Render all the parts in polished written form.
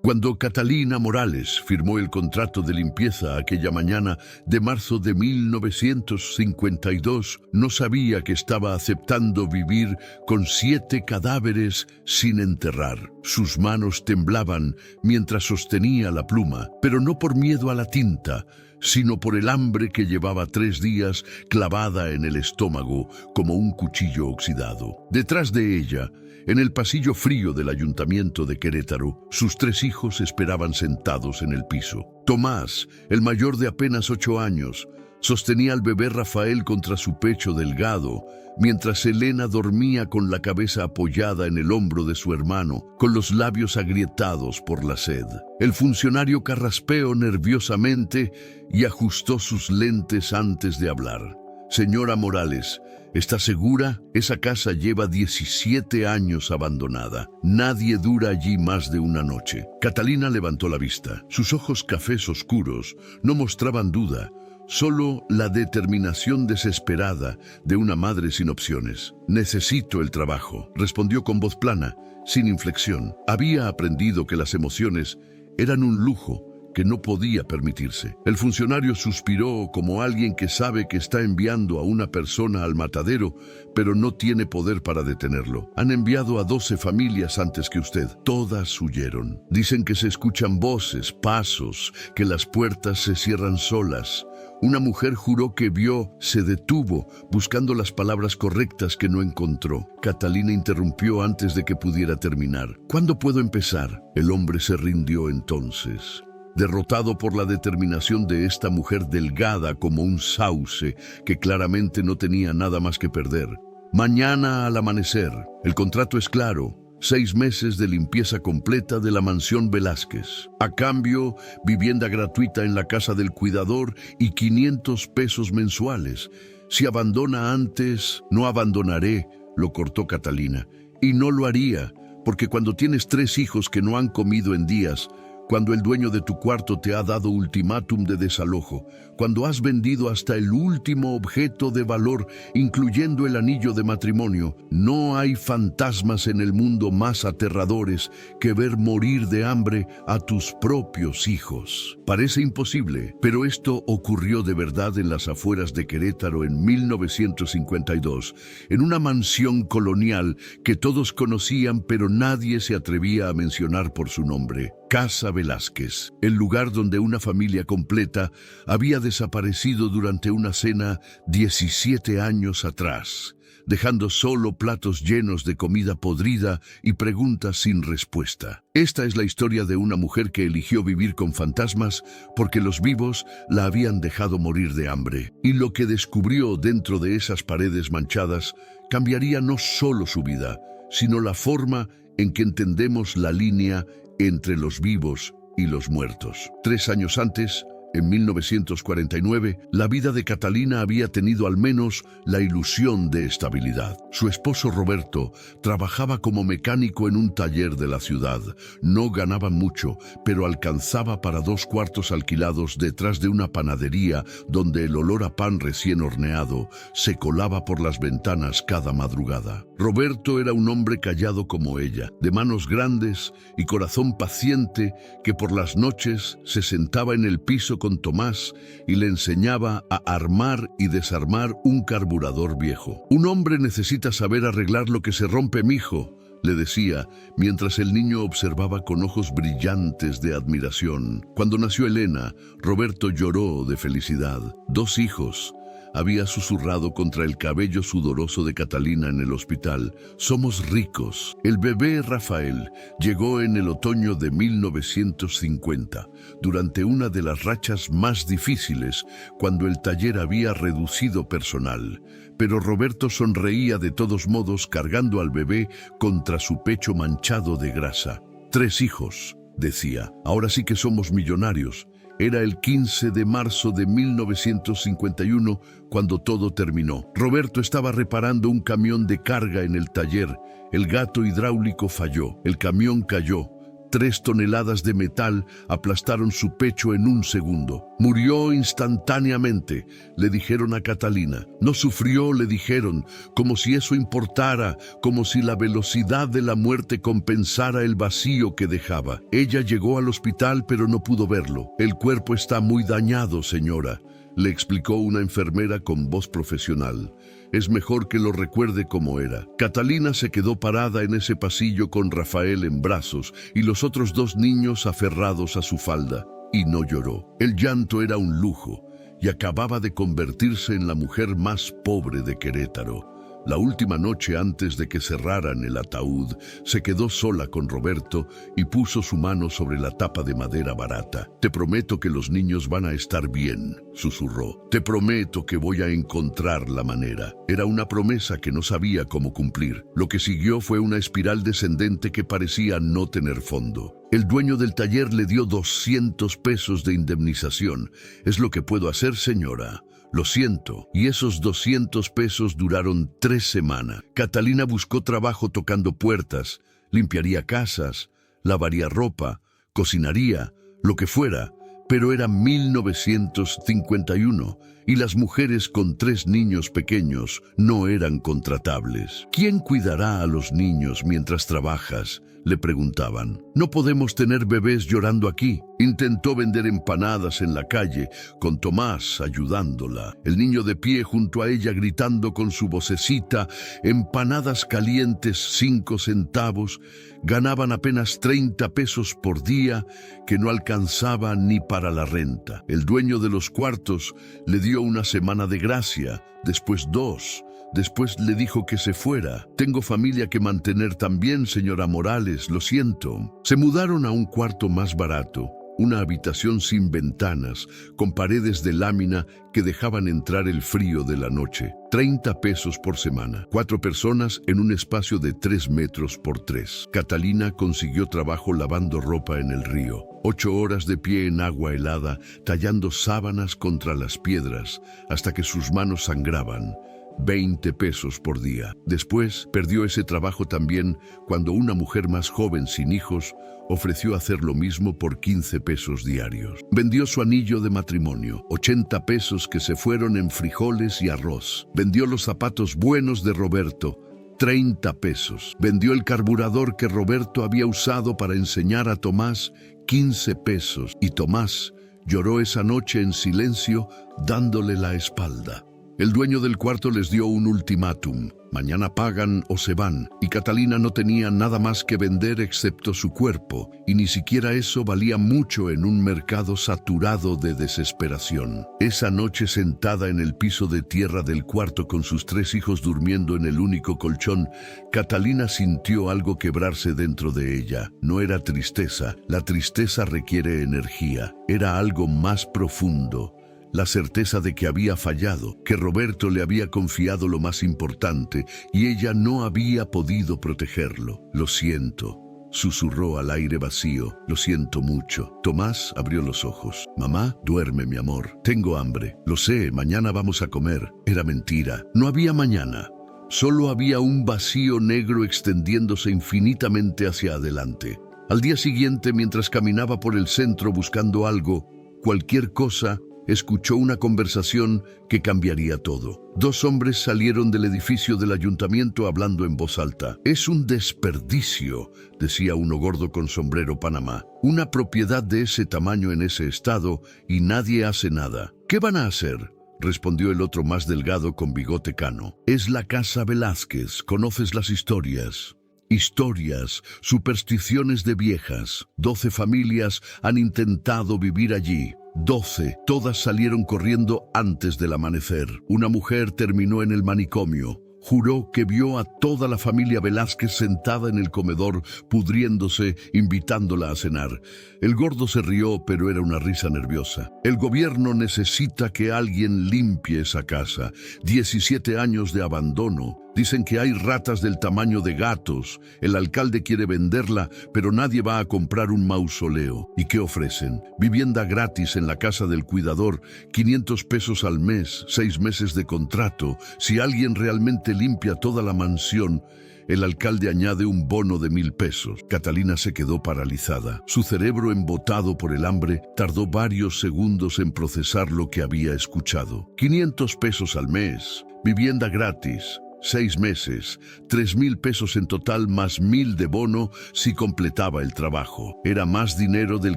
Cuando Catalina Morales firmó el contrato de limpieza aquella mañana de marzo de 1952, no sabía que estaba aceptando vivir con 7 cadáveres sin enterrar. Sus manos temblaban mientras sostenía la pluma, pero no por miedo a la tinta, sino por el hambre que llevaba 3 días clavada en el estómago como un cuchillo oxidado. Detrás de ella, en el pasillo frío del Ayuntamiento de Querétaro, sus 3 hijos esperaban sentados en el piso. Tomás, el mayor de apenas 8 años, sostenía al bebé Rafael contra su pecho delgado, mientras Elena dormía con la cabeza apoyada en el hombro de su hermano, con los labios agrietados por la sed. El funcionario carraspeó nerviosamente y ajustó sus lentes antes de hablar. Señora Morales, ¿está segura? Esa casa lleva 17 años abandonada. Nadie dura allí más de una noche. Catalina levantó la vista. Sus ojos cafés oscuros no mostraban duda, solo la determinación desesperada de una madre sin opciones. Necesito el trabajo, respondió con voz plana, sin inflexión. Había aprendido que las emociones eran un lujo que no podía permitirse. El funcionario suspiró como alguien que sabe que está enviando a una persona al matadero, pero no tiene poder para detenerlo. Han enviado a 12 familias antes que usted. Todas huyeron. Dicen que se escuchan voces, pasos, que las puertas se cierran solas. Una mujer juró que vio, se detuvo, buscando las palabras correctas que no encontró. Catalina interrumpió antes de que pudiera terminar. ¿Cuándo puedo empezar? El hombre se rindió entonces, derrotado por la determinación de esta mujer delgada como un sauce que claramente no tenía nada más que perder. Mañana al amanecer. El contrato es claro. 6 meses de limpieza completa de la mansión Velázquez. A cambio, vivienda gratuita en la casa del cuidador y 500 pesos mensuales. Si abandona antes, no abandonaré, lo cortó Catalina. Y no lo haría, porque cuando tienes 3 hijos que no han comido en días, cuando el dueño de tu cuarto te ha dado ultimátum de desalojo, cuando has vendido hasta el último objeto de valor, incluyendo el anillo de matrimonio, no hay fantasmas en el mundo más aterradores que ver morir de hambre a tus propios hijos. Parece imposible, pero esto ocurrió de verdad en las afueras de Querétaro en 1952, en una mansión colonial que todos conocían pero nadie se atrevía a mencionar por su nombre. Casa Velázquez, el lugar donde una familia completa había desaparecido durante una cena 17 años atrás, dejando solo platos llenos de comida podrida y preguntas sin respuesta. Esta es la historia de una mujer que eligió vivir con fantasmas porque los vivos la habían dejado morir de hambre. Y lo que descubrió dentro de esas paredes manchadas cambiaría no solo su vida, sino la forma en que entendemos la línea entre los vivos y los muertos. 3 años antes, en 1949, la vida de Catalina había tenido al menos la ilusión de estabilidad. Su esposo Roberto trabajaba como mecánico en un taller de la ciudad. No ganaba mucho, pero alcanzaba para 2 cuartos alquilados detrás de una panadería donde el olor a pan recién horneado se colaba por las ventanas cada madrugada. Roberto era un hombre callado como ella, de manos grandes y corazón paciente, que por las noches se sentaba en el piso con Tomás y le enseñaba a armar y desarmar un carburador viejo. Un hombre necesita saber arreglar lo que se rompe, mijo, le decía, mientras el niño observaba con ojos brillantes de admiración. Cuando nació Elena, Roberto lloró de felicidad. 2 hijos. Había susurrado contra el cabello sudoroso de Catalina en el hospital. Somos ricos. El bebé Rafael llegó en el otoño de 1950, durante una de las rachas más difíciles, cuando el taller había reducido personal. Pero Roberto sonreía de todos modos, cargando al bebé contra su pecho manchado de grasa. 3 hijos, decía. Ahora sí que somos millonarios. Era el 15 de marzo de 1951 cuando todo terminó. Roberto estaba reparando un camión de carga en el taller. El gato hidráulico falló. El camión cayó, 3 toneladas de metal aplastaron su pecho en un segundo. Murió instantáneamente, le dijeron a Catalina. No sufrió, le dijeron, como si eso importara, como si la velocidad de la muerte compensara el vacío que dejaba. Ella llegó al hospital, pero no pudo verlo. El cuerpo está muy dañado, señora, le explicó una enfermera con voz profesional. Es mejor que lo recuerde como era. Catalina se quedó parada en ese pasillo con Rafael en brazos y los otros 2 niños aferrados a su falda, y no lloró. El llanto era un lujo y acababa de convertirse en la mujer más pobre de Querétaro. La última noche antes de que cerraran el ataúd, se quedó sola con Roberto y puso su mano sobre la tapa de madera barata. Te prometo que los niños van a estar bien, susurró. Te prometo que voy a encontrar la manera. Era una promesa que no sabía cómo cumplir. Lo que siguió fue una espiral descendente que parecía no tener fondo. El dueño del taller le dio 200 pesos de indemnización. Es lo que puedo hacer, señora. Lo siento. Y esos 200 pesos duraron 3 semanas. Catalina buscó trabajo tocando puertas, limpiaría casas, lavaría ropa, cocinaría, lo que fuera. Pero era 1951 y las mujeres con 3 niños pequeños no eran contratables. ¿Quién cuidará a los niños mientras trabajas?, le preguntaban. No podemos tener bebés llorando aquí. Intentó vender empanadas en la calle, con Tomás ayudándola. El niño de pie junto a ella gritando con su vocecita, empanadas calientes 5 centavos, ganaban apenas 30 pesos por día, que no alcanzaba ni para la renta. El dueño de los cuartos le dio una semana de gracia, después 2. Después le dijo que se fuera. Tengo familia que mantener también, señora Morales, lo siento. Se mudaron a un cuarto más barato, una habitación sin ventanas, con paredes de lámina que dejaban entrar el frío de la noche. 30 pesos por semana. 4 personas en un espacio de 3 metros por 3. Catalina consiguió trabajo lavando ropa en el río. 8 horas de pie en agua helada, tallando sábanas contra las piedras, hasta que sus manos sangraban. 20 pesos por día. Después perdió ese trabajo también cuando una mujer más joven sin hijos ofreció hacer lo mismo por 15 pesos diarios. Vendió su anillo de matrimonio, 80 pesos que se fueron en frijoles y arroz. Vendió los zapatos buenos de Roberto, 30 pesos. Vendió el carburador que Roberto había usado para enseñar a Tomás, 15 pesos. Y Tomás lloró esa noche en silencio, dándole la espalda. El dueño del cuarto les dio un ultimátum. Mañana pagan o se van. Y Catalina no tenía nada más que vender excepto su cuerpo, y ni siquiera eso valía mucho en un mercado saturado de desesperación. Esa noche, sentada en el piso de tierra del cuarto con sus 3 hijos durmiendo en el único colchón, Catalina sintió algo quebrarse dentro de ella. No era tristeza. La tristeza requiere energía. Era algo más profundo. La certeza de que había fallado, que Roberto le había confiado lo más importante y ella no había podido protegerlo. Lo siento, susurró al aire vacío. Lo siento mucho. Tomás abrió los ojos. Mamá, duerme, mi amor. Tengo hambre. Lo sé, mañana vamos a comer. Era mentira. No había mañana. Solo había un vacío negro extendiéndose infinitamente hacia adelante. Al día siguiente, mientras caminaba por el centro buscando algo, cualquier cosa, escuchó una conversación que cambiaría todo. 2 hombres salieron del edificio del ayuntamiento hablando en voz alta. Es un desperdicio, decía uno gordo con sombrero Panamá. Una propiedad de ese tamaño en ese estado y nadie hace nada. ¿Qué van a hacer?, respondió el otro más delgado con bigote cano. Es la Casa Velázquez. ¿Conoces las historias? Historias, supersticiones de viejas. 12 familias han intentado vivir allí. 12, todas salieron corriendo antes del amanecer. Una mujer terminó en el manicomio. Juró que vio a toda la familia Velázquez sentada en el comedor, pudriéndose, invitándola a cenar. El gordo se rió, pero era una risa nerviosa. El gobierno necesita que alguien limpie esa casa. 17 años de abandono. Dicen que hay ratas del tamaño de gatos. El alcalde quiere venderla, pero nadie va a comprar un mausoleo. ¿Y qué ofrecen? Vivienda gratis en la casa del cuidador, 500 pesos al mes, 6 meses de contrato. Si alguien realmente limpia toda la mansión, El alcalde añade un bono de 1.000 pesos. Catalina se quedó paralizada. Su cerebro, embotado por el hambre, tardó varios segundos en procesar lo que había escuchado. 500 pesos al mes, vivienda gratis, 6 meses, 3.000 pesos en total más 1.000 de bono si completaba el trabajo. Era más dinero del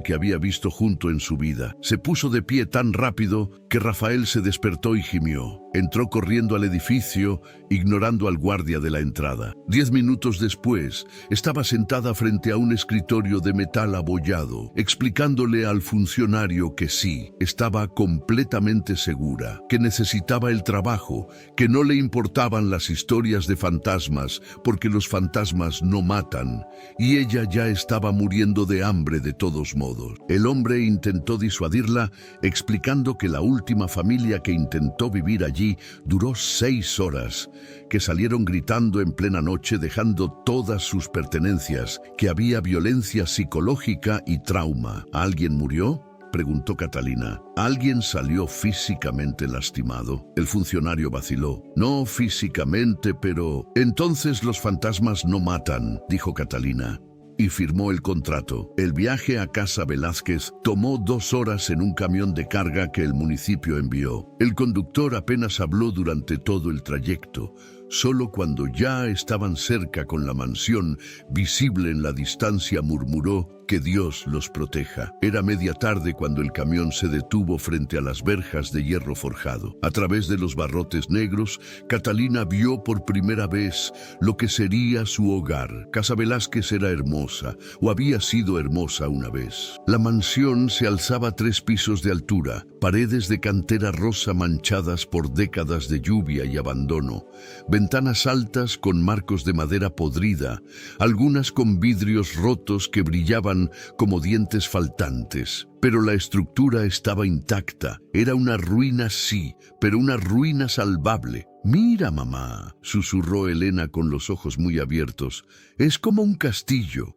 que había visto junto en su vida. Se puso de pie tan rápido que Rafael se despertó y gimió. Entró corriendo al edificio, ignorando al guardia de la entrada. 10 minutos después, estaba sentada frente a un escritorio de metal abollado, explicándole al funcionario que sí, estaba completamente segura, que necesitaba el trabajo, que no le importaban las historias de fantasmas, porque los fantasmas no matan, y ella ya estaba muriendo de hambre de todos modos. El hombre intentó disuadirla, explicando que la última familia que intentó vivir allí duró 6 horas, que salieron gritando en plena noche dejando todas sus pertenencias, que había violencia psicológica y trauma. ¿Alguien murió?, preguntó Catalina. ¿Alguien salió físicamente lastimado? El funcionario vaciló. No físicamente, pero... Entonces los fantasmas no matan, dijo Catalina. Y firmó el contrato. El viaje a Casa Velázquez tomó 2 horas en un camión de carga que el municipio envió. El conductor apenas habló durante todo el trayecto. Solo cuando ya estaban cerca con la mansión, visible en la distancia, murmuró: «Que Dios los proteja». Era media tarde cuando el camión se detuvo frente a las verjas de hierro forjado. A través de los barrotes negros, Catalina vio por primera vez lo que sería su hogar. Casa Velázquez era hermosa, o había sido hermosa una vez. La mansión se alzaba a 3 pisos de altura, paredes de cantera rosa manchadas por décadas de lluvia y abandono, ventanas altas con marcos de madera podrida, algunas con vidrios rotos que brillaban como dientes faltantes. Pero la estructura estaba intacta. Era una ruina, sí, pero una ruina salvable. «Mira, mamá», susurró Elena con los ojos muy abiertos. «Es como un castillo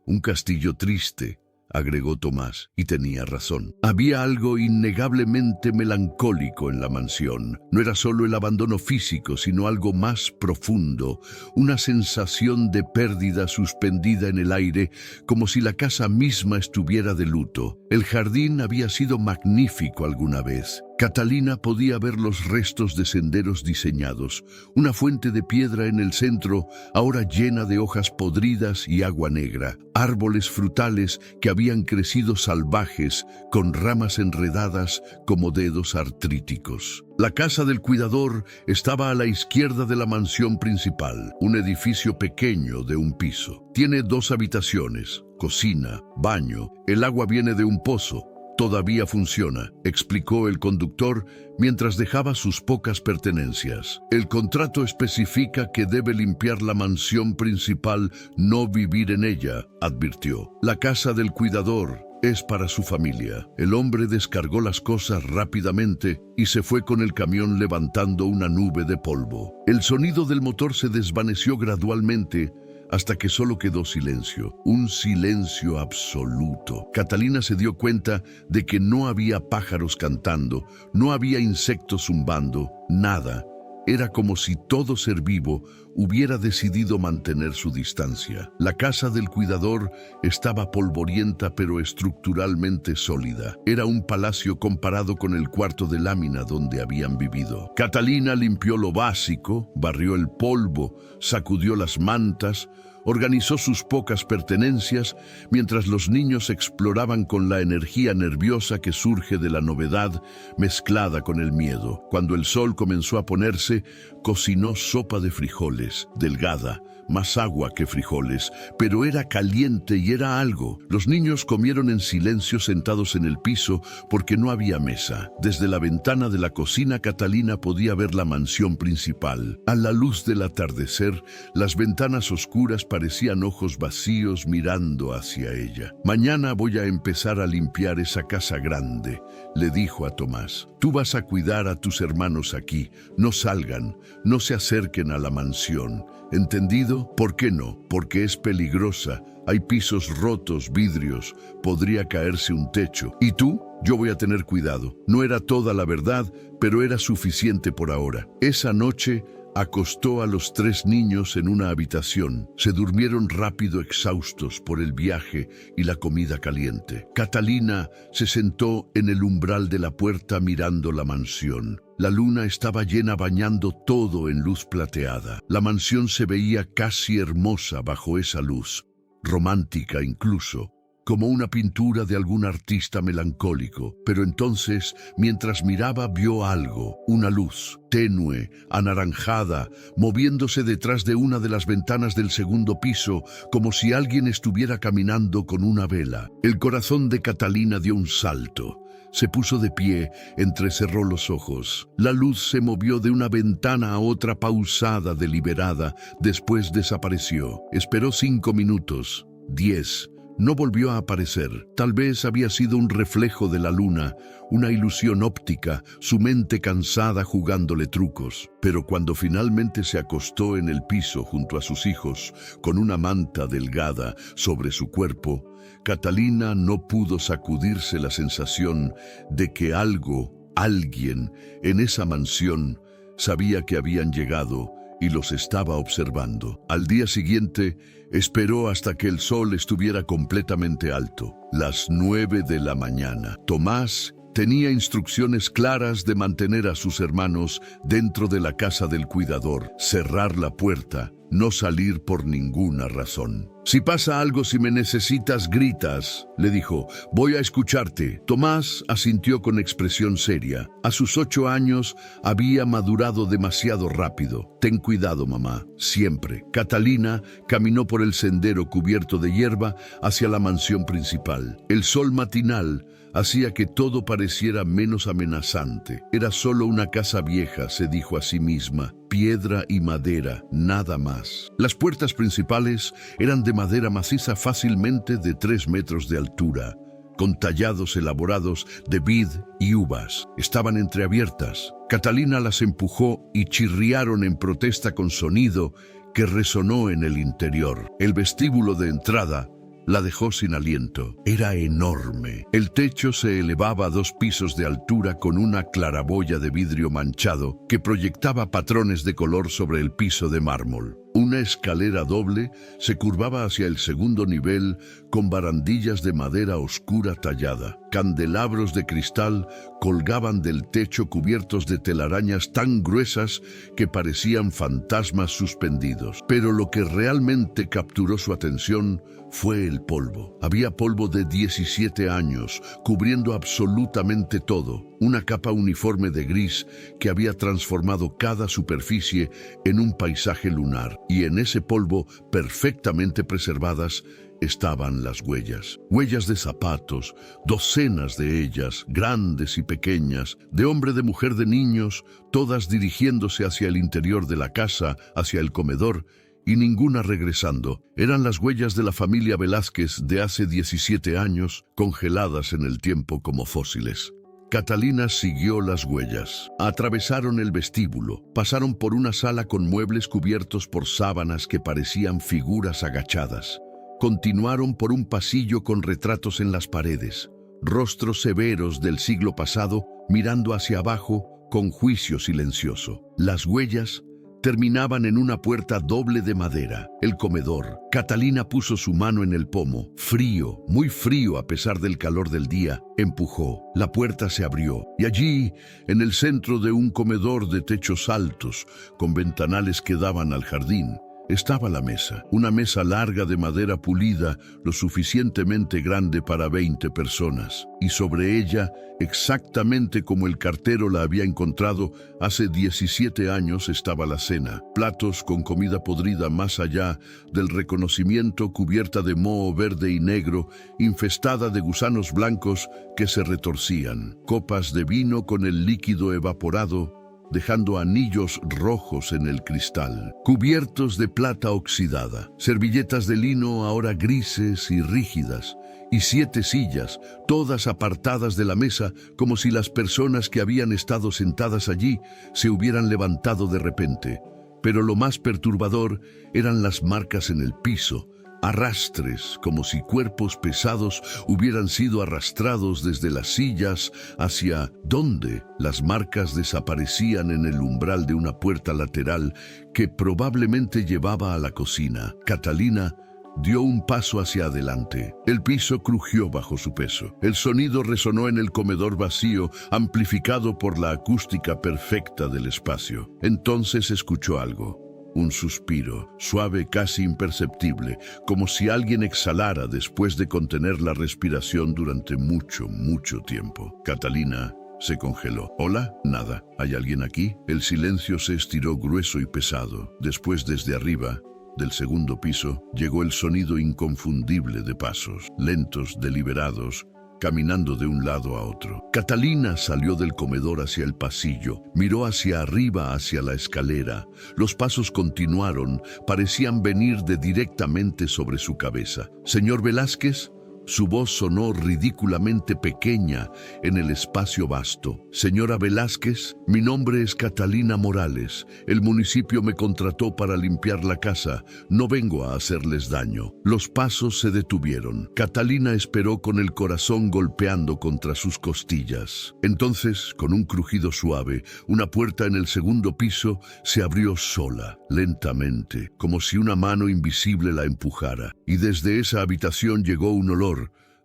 triste», agregó Tomás, y tenía razón. Había algo innegablemente melancólico en la mansión. No era solo el abandono físico, sino algo más profundo, una sensación de pérdida suspendida en el aire, como si la casa misma estuviera de luto. El jardín había sido magnífico alguna vez. Catalina podía ver los restos de senderos diseñados, una fuente de piedra en el centro, ahora llena de hojas podridas y agua negra, árboles frutales que habían crecido salvajes, con ramas enredadas como dedos artríticos. La casa del cuidador estaba a la izquierda de la mansión principal, un edificio pequeño de 1 piso. Tiene 2 habitaciones, cocina, baño, el agua viene de un pozo. «Todavía funciona», explicó el conductor mientras dejaba sus pocas pertenencias. «El contrato especifica que debe limpiar la mansión principal, no vivir en ella», advirtió. «La casa del cuidador es para su familia». El hombre descargó las cosas rápidamente y se fue con el camión levantando una nube de polvo. El sonido del motor se desvaneció gradualmente hasta que solo quedó silencio, un silencio absoluto. Catalina se dio cuenta de que no había pájaros cantando, no había insectos zumbando, nada. Era como si todo ser vivo hubiera decidido mantener su distancia. La casa del cuidador estaba polvorienta pero estructuralmente sólida. Era un palacio comparado con el cuarto de lámina donde habían vivido. Catalina limpió lo básico, barrió el polvo, sacudió las mantas, organizó sus pocas pertenencias mientras los niños exploraban con la energía nerviosa que surge de la novedad mezclada con el miedo. Cuando el sol comenzó a ponerse, cocinó sopa de frijoles, delgada, más agua que frijoles, pero era caliente y era algo. Los niños comieron en silencio sentados en el piso porque no había mesa. Desde la ventana de la cocina, Catalina podía ver la mansión principal. A la luz del atardecer, las ventanas oscuras parecían ojos vacíos mirando hacia ella. «Mañana voy a empezar a limpiar esa casa grande», le dijo a Tomás. «Tú vas a cuidar a tus hermanos aquí. No salgan, no se acerquen a la mansión. ¿Entendido? ¿Por qué no? Porque es peligrosa. Hay pisos rotos, vidrios. Podría caerse un techo. ¿Y tú? Yo voy a tener cuidado». No era toda la verdad, pero era suficiente por ahora. Esa noche, Acostó a los 3 niños en una habitación. Se durmieron rápido, exhaustos por el viaje y la comida caliente. Catalina se sentó en el umbral de la puerta mirando la mansión. La luna estaba llena, bañando todo en luz plateada. La mansión se veía casi hermosa bajo esa luz, romántica incluso, como una pintura de algún artista melancólico. Pero entonces, mientras miraba, vio algo, una luz, tenue, anaranjada, moviéndose detrás de una de las ventanas del segundo piso, como si alguien estuviera caminando con una vela. El corazón de Catalina dio un salto. Se puso de pie, entrecerró los ojos. La luz se movió de una ventana a otra, pausada, deliberada, después desapareció. Esperó 5 minutos, 10. No volvió a aparecer. Tal vez había sido un reflejo de la luna, una ilusión óptica, su mente cansada jugándole trucos. Pero cuando finalmente se acostó en el piso junto a sus hijos, con una manta delgada sobre su cuerpo, Catalina no pudo sacudirse la sensación de que alguien en esa mansión sabía que habían llegado y los estaba observando. Al día siguiente, esperó hasta que el sol estuviera completamente alto, las 9 de la mañana. Tomás tenía instrucciones claras de mantener a sus hermanos dentro de la casa del cuidador, cerrar la puerta, no salir por ninguna razón. «Si pasa algo, si me necesitas, gritas», le dijo. «Voy a escucharte». Tomás asintió con expresión seria. A sus 8 años había madurado demasiado rápido. «Ten cuidado, mamá, siempre». Catalina caminó por el sendero cubierto de hierba hacia la mansión principal. El sol matinal hacía que todo pareciera menos amenazante. Era solo una casa vieja, se dijo a sí misma. Piedra y madera, nada más. Las puertas principales eran de madera maciza, fácilmente de 3 metros de altura, con tallados elaborados de vid y uvas. Estaban entreabiertas. Catalina las empujó y chirriaron en protesta con sonido que resonó en el interior. El vestíbulo de entrada la dejó sin aliento. Era enorme. El techo se elevaba a 2 pisos de altura con una claraboya de vidrio manchado que proyectaba patrones de color sobre el piso de mármol. Una escalera doble se curvaba hacia el segundo nivel con barandillas de madera oscura tallada. Candelabros de cristal colgaban del techo cubiertos de telarañas tan gruesas que parecían fantasmas suspendidos. Pero lo que realmente capturó su atención fue el polvo. Había polvo de 17 años, cubriendo absolutamente todo. Una capa uniforme de gris que había transformado cada superficie en un paisaje lunar. Y en ese polvo, perfectamente preservadas, estaban las huellas. Huellas de zapatos, docenas de ellas, grandes y pequeñas, de hombre, de mujer, de niños, todas dirigiéndose hacia el interior de la casa, hacia el comedor, y ninguna regresando. Eran las huellas de la familia Velázquez de hace 17 años, congeladas en el tiempo como fósiles. Catalina siguió las huellas. Atravesaron el vestíbulo, pasaron por una sala con muebles cubiertos por sábanas que parecían figuras agachadas. Continuaron por un pasillo con retratos en las paredes, rostros severos del siglo pasado mirando hacia abajo con juicio silencioso. Las huellas terminaban en una puerta doble de madera. El comedor. Catalina puso su mano en el pomo. Frío, muy frío a pesar del calor del día. Empujó. La puerta se abrió. Y allí, en el centro de un comedor de techos altos, con ventanales que daban al jardín, estaba la mesa. Una mesa larga de madera pulida, lo suficientemente grande para 20 personas. Y sobre ella, exactamente como el cartero la había encontrado hace 17 años, estaba la cena. Platos con comida podrida más allá del reconocimiento, cubierta de moho verde y negro, infestada de gusanos blancos que se retorcían. Copas de vino con el líquido evaporado, dejando anillos rojos en el cristal, cubiertos de plata oxidada, servilletas de lino ahora grises y rígidas, y 7 sillas, todas apartadas de la mesa, como si las personas que habían estado sentadas allí se hubieran levantado de repente. Pero lo más perturbador eran las marcas en el piso, arrastres, como si cuerpos pesados hubieran sido arrastrados desde las sillas hacia donde las marcas desaparecían en el umbral de una puerta lateral que probablemente llevaba a la cocina. Catalina dio un paso hacia adelante. El piso crujió bajo su peso. El sonido resonó en el comedor vacío, amplificado por la acústica perfecta del espacio. Entonces escuchó algo. Un suspiro, suave, casi imperceptible, como si alguien exhalara después de contener la respiración durante mucho, mucho tiempo. Catalina se congeló. ¿Hola? Nada. ¿Hay alguien aquí? El silencio se estiró grueso y pesado. Después, desde arriba, del segundo piso, llegó el sonido inconfundible de pasos, lentos, deliberados, caminando de un lado a otro. Catalina salió del comedor hacia el pasillo, miró hacia arriba, hacia la escalera. Los pasos continuaron, parecían venir de directamente sobre su cabeza. «¿Señor Velázquez?» Su voz sonó ridículamente pequeña en el espacio vasto. «Señora Velázquez, mi nombre es Catalina Morales. El municipio me contrató para limpiar la casa. No vengo a hacerles daño». Los pasos se detuvieron. Catalina esperó con el corazón golpeando contra sus costillas. Entonces, con un crujido suave, una puerta en el segundo piso se abrió sola, lentamente, como si una mano invisible la empujara. Y desde esa habitación llegó un olor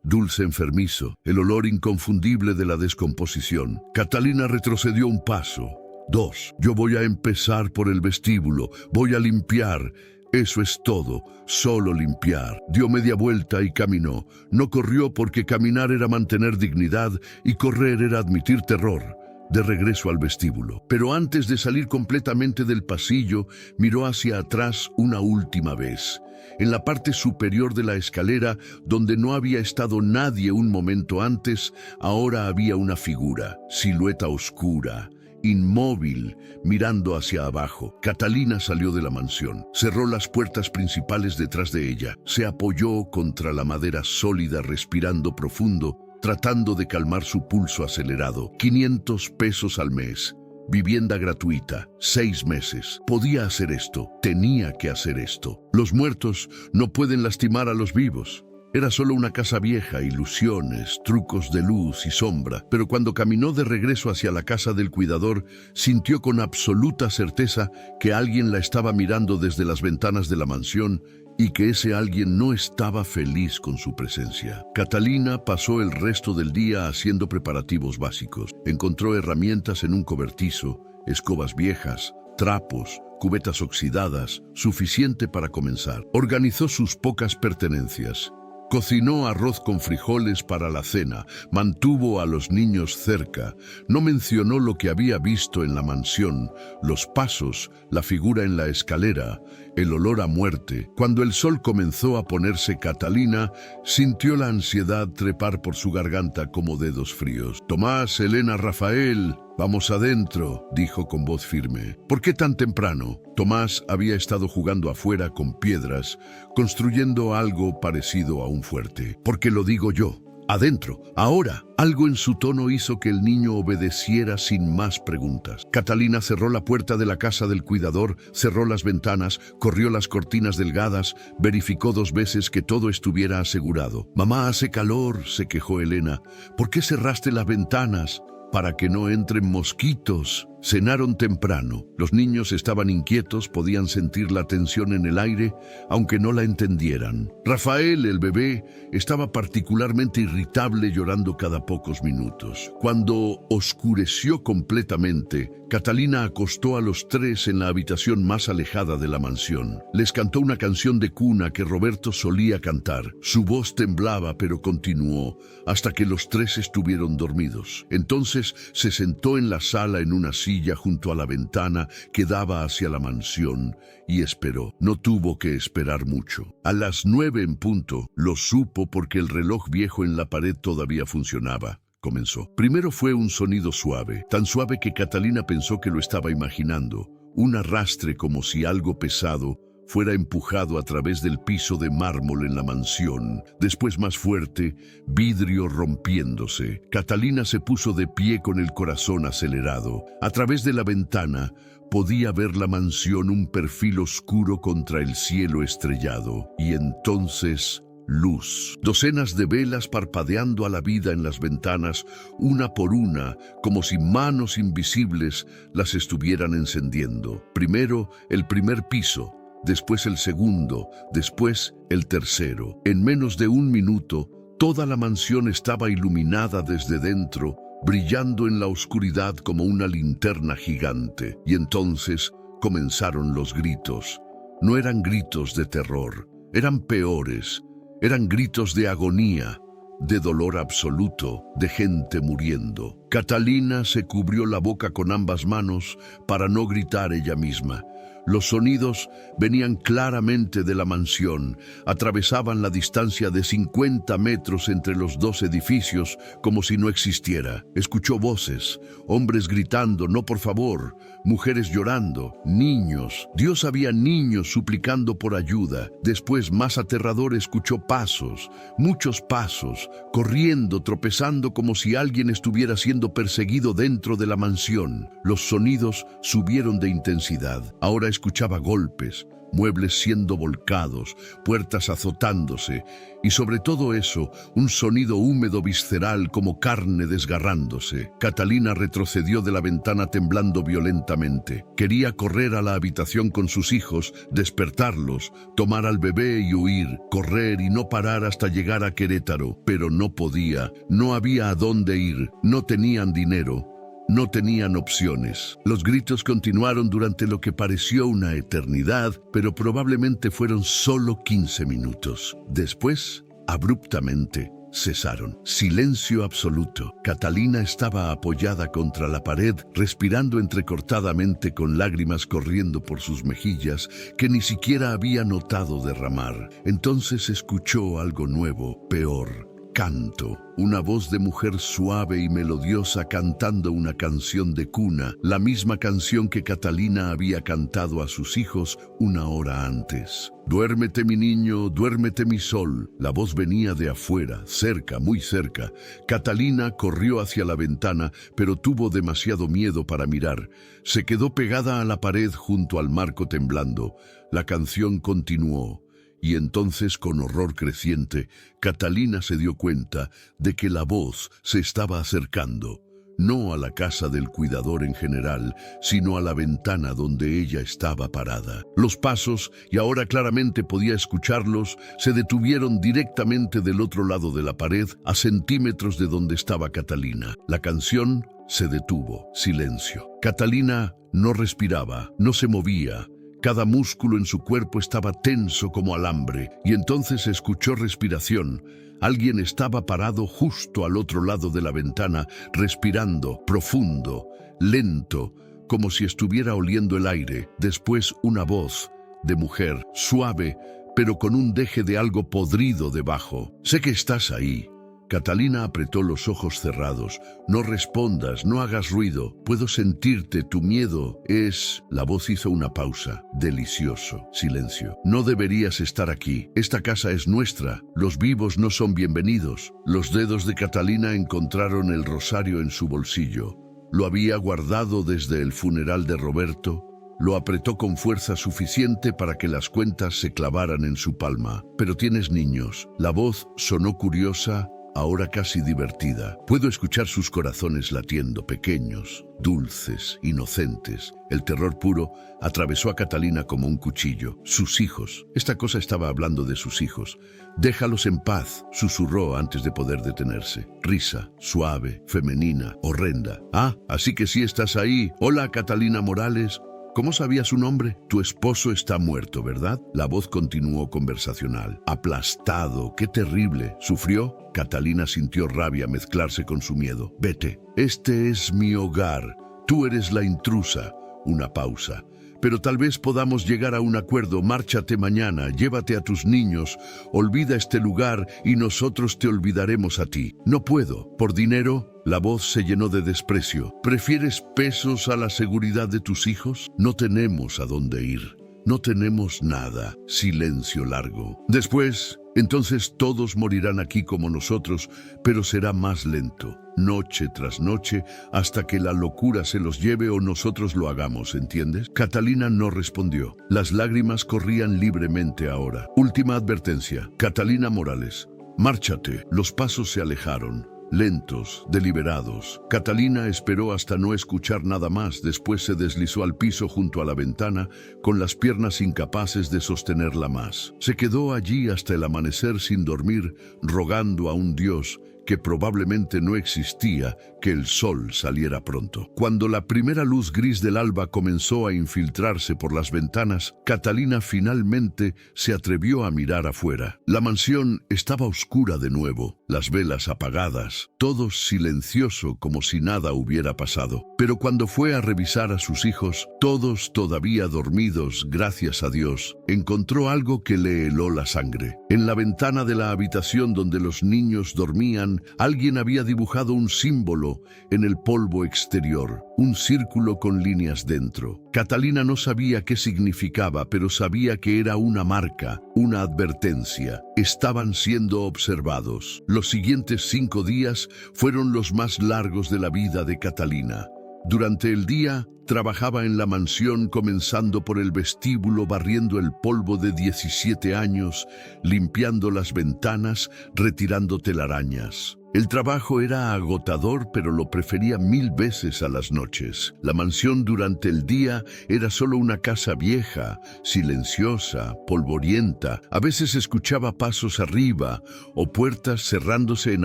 dulce, enfermizo, el olor inconfundible de la descomposición. Catalina retrocedió un paso, dos. «Yo voy a empezar por el vestíbulo, voy a limpiar. Eso es todo, solo limpiar». Dio media vuelta y caminó. No corrió porque caminar era mantener dignidad y correr era admitir terror. De regreso al vestíbulo. Pero antes de salir completamente del pasillo, miró hacia atrás una última vez. En la parte superior de la escalera, donde no había estado nadie un momento antes, ahora había una figura, silueta oscura, inmóvil, mirando hacia abajo. Catalina salió de la mansión. Cerró las puertas principales detrás de ella. Se apoyó contra la madera sólida, respirando profundo, tratando de calmar su pulso acelerado. 500 pesos al mes. Vivienda gratuita. 6 meses. Podía hacer esto. Tenía que hacer esto. Los muertos no pueden lastimar a los vivos. Era solo una casa vieja, ilusiones, trucos de luz y sombra. Pero cuando caminó de regreso hacia la casa del cuidador, sintió con absoluta certeza que alguien la estaba mirando desde las ventanas de la mansión y que ese alguien no estaba feliz con su presencia. Catalina pasó el resto del día haciendo preparativos básicos. Encontró herramientas en un cobertizo, escobas viejas, trapos, cubetas oxidadas, suficiente para comenzar. Organizó sus pocas pertenencias. Cocinó arroz con frijoles para la cena, mantuvo a los niños cerca, no mencionó lo que había visto en la mansión, los pasos, la figura en la escalera, el olor a muerte. Cuando el sol comenzó a ponerse, Catalina sintió la ansiedad trepar por su garganta como dedos fríos. «Tomás, Elena, Rafael, vamos adentro», dijo con voz firme. «¿Por qué tan temprano?» Tomás había estado jugando afuera con piedras, construyendo algo parecido a un fuerte. «Porque lo digo yo. Adentro, ahora». Algo en su tono hizo que el niño obedeciera sin más preguntas. Catalina cerró la puerta de la casa del cuidador, cerró las ventanas, corrió las cortinas delgadas, verificó 2 veces que todo estuviera asegurado. «Mamá, hace calor», se quejó Elena. «¿Por qué cerraste las ventanas?» «Para que no entren mosquitos». Cenaron temprano. Los niños estaban inquietos, podían sentir la tensión en el aire, aunque no la entendieran. Rafael, el bebé, estaba particularmente irritable, llorando cada pocos minutos. Cuando oscureció completamente, Catalina acostó a los 3 en la habitación más alejada de la mansión. Les cantó una canción de cuna que Roberto solía cantar. Su voz temblaba, pero continuó, hasta que los 3 estuvieron dormidos. Entonces se sentó en la sala en una silla junto a la ventana que daba hacia la mansión y esperó. No tuvo que esperar mucho. A las 9 en punto, lo supo porque el reloj viejo en la pared todavía funcionaba. Comenzó. Primero fue un sonido suave, tan suave que Catalina pensó que lo estaba imaginando. Un arrastre como si algo pesado fuera empujado a través del piso de mármol en la mansión. Después, más fuerte, vidrio rompiéndose. Catalina se puso de pie con el corazón acelerado. A través de la ventana podía ver la mansión, un perfil oscuro contra el cielo estrellado. Y entonces, luz. Docenas de velas parpadeando a la vida en las ventanas, una por una, como si manos invisibles las estuvieran encendiendo. Primero, el primer piso, después el segundo, después el tercero. En menos de un minuto, toda la mansión estaba iluminada desde dentro, brillando en la oscuridad como una linterna gigante. Y entonces comenzaron los gritos. No eran gritos de terror, eran peores. Eran gritos de agonía, de dolor absoluto, de gente muriendo. Catalina se cubrió la boca con ambas manos para no gritar ella misma. Los sonidos venían claramente de la mansión, atravesaban la distancia de 50 metros entre los dos edificios como si no existiera. Escuchó voces, hombres gritando, no por favor, mujeres llorando, niños. Dios, había niños suplicando por ayuda. Después, más aterrador, escuchó pasos, muchos pasos, corriendo, tropezando como si alguien estuviera siendo perseguido dentro de la mansión. Los sonidos subieron de intensidad. Ahora escuchaba golpes, muebles siendo volcados, puertas azotándose y sobre todo eso, un sonido húmedo visceral como carne desgarrándose. Catalina retrocedió de la ventana temblando violentamente. Quería correr a la habitación con sus hijos, despertarlos, tomar al bebé y huir, correr y no parar hasta llegar a Querétaro, pero no podía, no había a dónde ir, no tenían dinero. No tenían opciones. Los gritos continuaron durante lo que pareció una eternidad, pero probablemente fueron solo 15 minutos. Después, abruptamente, cesaron. Silencio absoluto. Catalina estaba apoyada contra la pared, respirando entrecortadamente con lágrimas corriendo por sus mejillas que ni siquiera había notado derramar. Entonces escuchó algo nuevo, peor. Canto, una voz de mujer suave y melodiosa cantando una canción de cuna, la misma canción que Catalina había cantado a sus hijos una hora antes. Duérmete mi niño, duérmete mi sol. La voz venía de afuera, cerca, muy cerca. Catalina corrió hacia la ventana, pero tuvo demasiado miedo para mirar. Se quedó pegada a la pared junto al marco temblando. La canción continuó. Y entonces, con horror creciente, Catalina se dio cuenta de que la voz se estaba acercando, no a la casa del cuidador en general, sino a la ventana donde ella estaba parada. Los pasos, y ahora claramente podía escucharlos, se detuvieron directamente del otro lado de la pared, a centímetros de donde estaba Catalina. La canción se detuvo. Silencio. Catalina no respiraba, no se movía. Cada músculo en su cuerpo estaba tenso como alambre, y entonces escuchó respiración. Alguien estaba parado justo al otro lado de la ventana, respirando, profundo, lento, como si estuviera oliendo el aire. Después una voz de mujer, suave, pero con un deje de algo podrido debajo. Sé que estás ahí. Catalina apretó los ojos cerrados. No respondas, no hagas ruido. Puedo sentirte, tu miedo es... La voz hizo una pausa. Delicioso. Silencio. No deberías estar aquí. Esta casa es nuestra. Los vivos no son bienvenidos. Los dedos de Catalina encontraron el rosario en su bolsillo. Lo había guardado desde el funeral de Roberto. Lo apretó con fuerza suficiente para que las cuentas se clavaran en su palma. Pero tienes niños. La voz sonó curiosa, ahora casi divertida. Puedo escuchar sus corazones latiendo, pequeños, dulces, inocentes. El terror puro atravesó a Catalina como un cuchillo. Sus hijos. Esta cosa estaba hablando de sus hijos. Déjalos en paz, susurró antes de poder detenerse. Risa, suave, femenina, horrenda. Ah, así que sí estás ahí. Hola, Catalina Morales. ¿Cómo sabía su nombre? Tu esposo está muerto, ¿verdad? La voz continuó conversacional. Aplastado, qué terrible. ¿Sufrió? Catalina sintió rabia mezclarse con su miedo. Vete. Este es mi hogar. Tú eres la intrusa. Una pausa. Pero tal vez podamos llegar a un acuerdo. Márchate mañana, llévate a tus niños, olvida este lugar y nosotros te olvidaremos a ti. No puedo. ¿Por dinero? La voz se llenó de desprecio. ¿Prefieres pesos a la seguridad de tus hijos? No tenemos a dónde ir. No tenemos nada. Silencio largo. Después, entonces todos morirán aquí como nosotros, pero será más lento, noche tras noche, hasta que la locura se los lleve o nosotros lo hagamos, ¿entiendes? Catalina no respondió. Las lágrimas corrían libremente ahora. Última advertencia. Catalina Morales, márchate. Los pasos se alejaron. Lentos, deliberados. Catalina esperó hasta no escuchar nada más, después se deslizó al piso junto a la ventana, con las piernas incapaces de sostenerla más. Se quedó allí hasta el amanecer sin dormir, rogando a un Dios que probablemente no existía, que el sol saliera pronto. Cuando la primera luz gris del alba comenzó a infiltrarse por las ventanas, Catalina finalmente se atrevió a mirar afuera. La mansión estaba oscura de nuevo, las velas apagadas, todo silencioso como si nada hubiera pasado. Pero cuando fue a revisar a sus hijos, todos todavía dormidos, gracias a Dios, encontró algo que le heló la sangre. En la ventana de la habitación donde los niños dormían, alguien había dibujado un símbolo en el polvo exterior, un círculo con líneas dentro. Catalina no sabía qué significaba, pero sabía que era una marca, una advertencia. Estaban siendo observados. Los siguientes 5 días fueron los más largos de la vida de Catalina. Durante el día, trabajaba en la mansión, comenzando por el vestíbulo, barriendo el polvo de 17 años, limpiando las ventanas, retirando telarañas. El trabajo era agotador, pero lo prefería 1000 veces a las noches. La mansión durante el día era solo una casa vieja, silenciosa, polvorienta. A veces escuchaba pasos arriba o puertas cerrándose en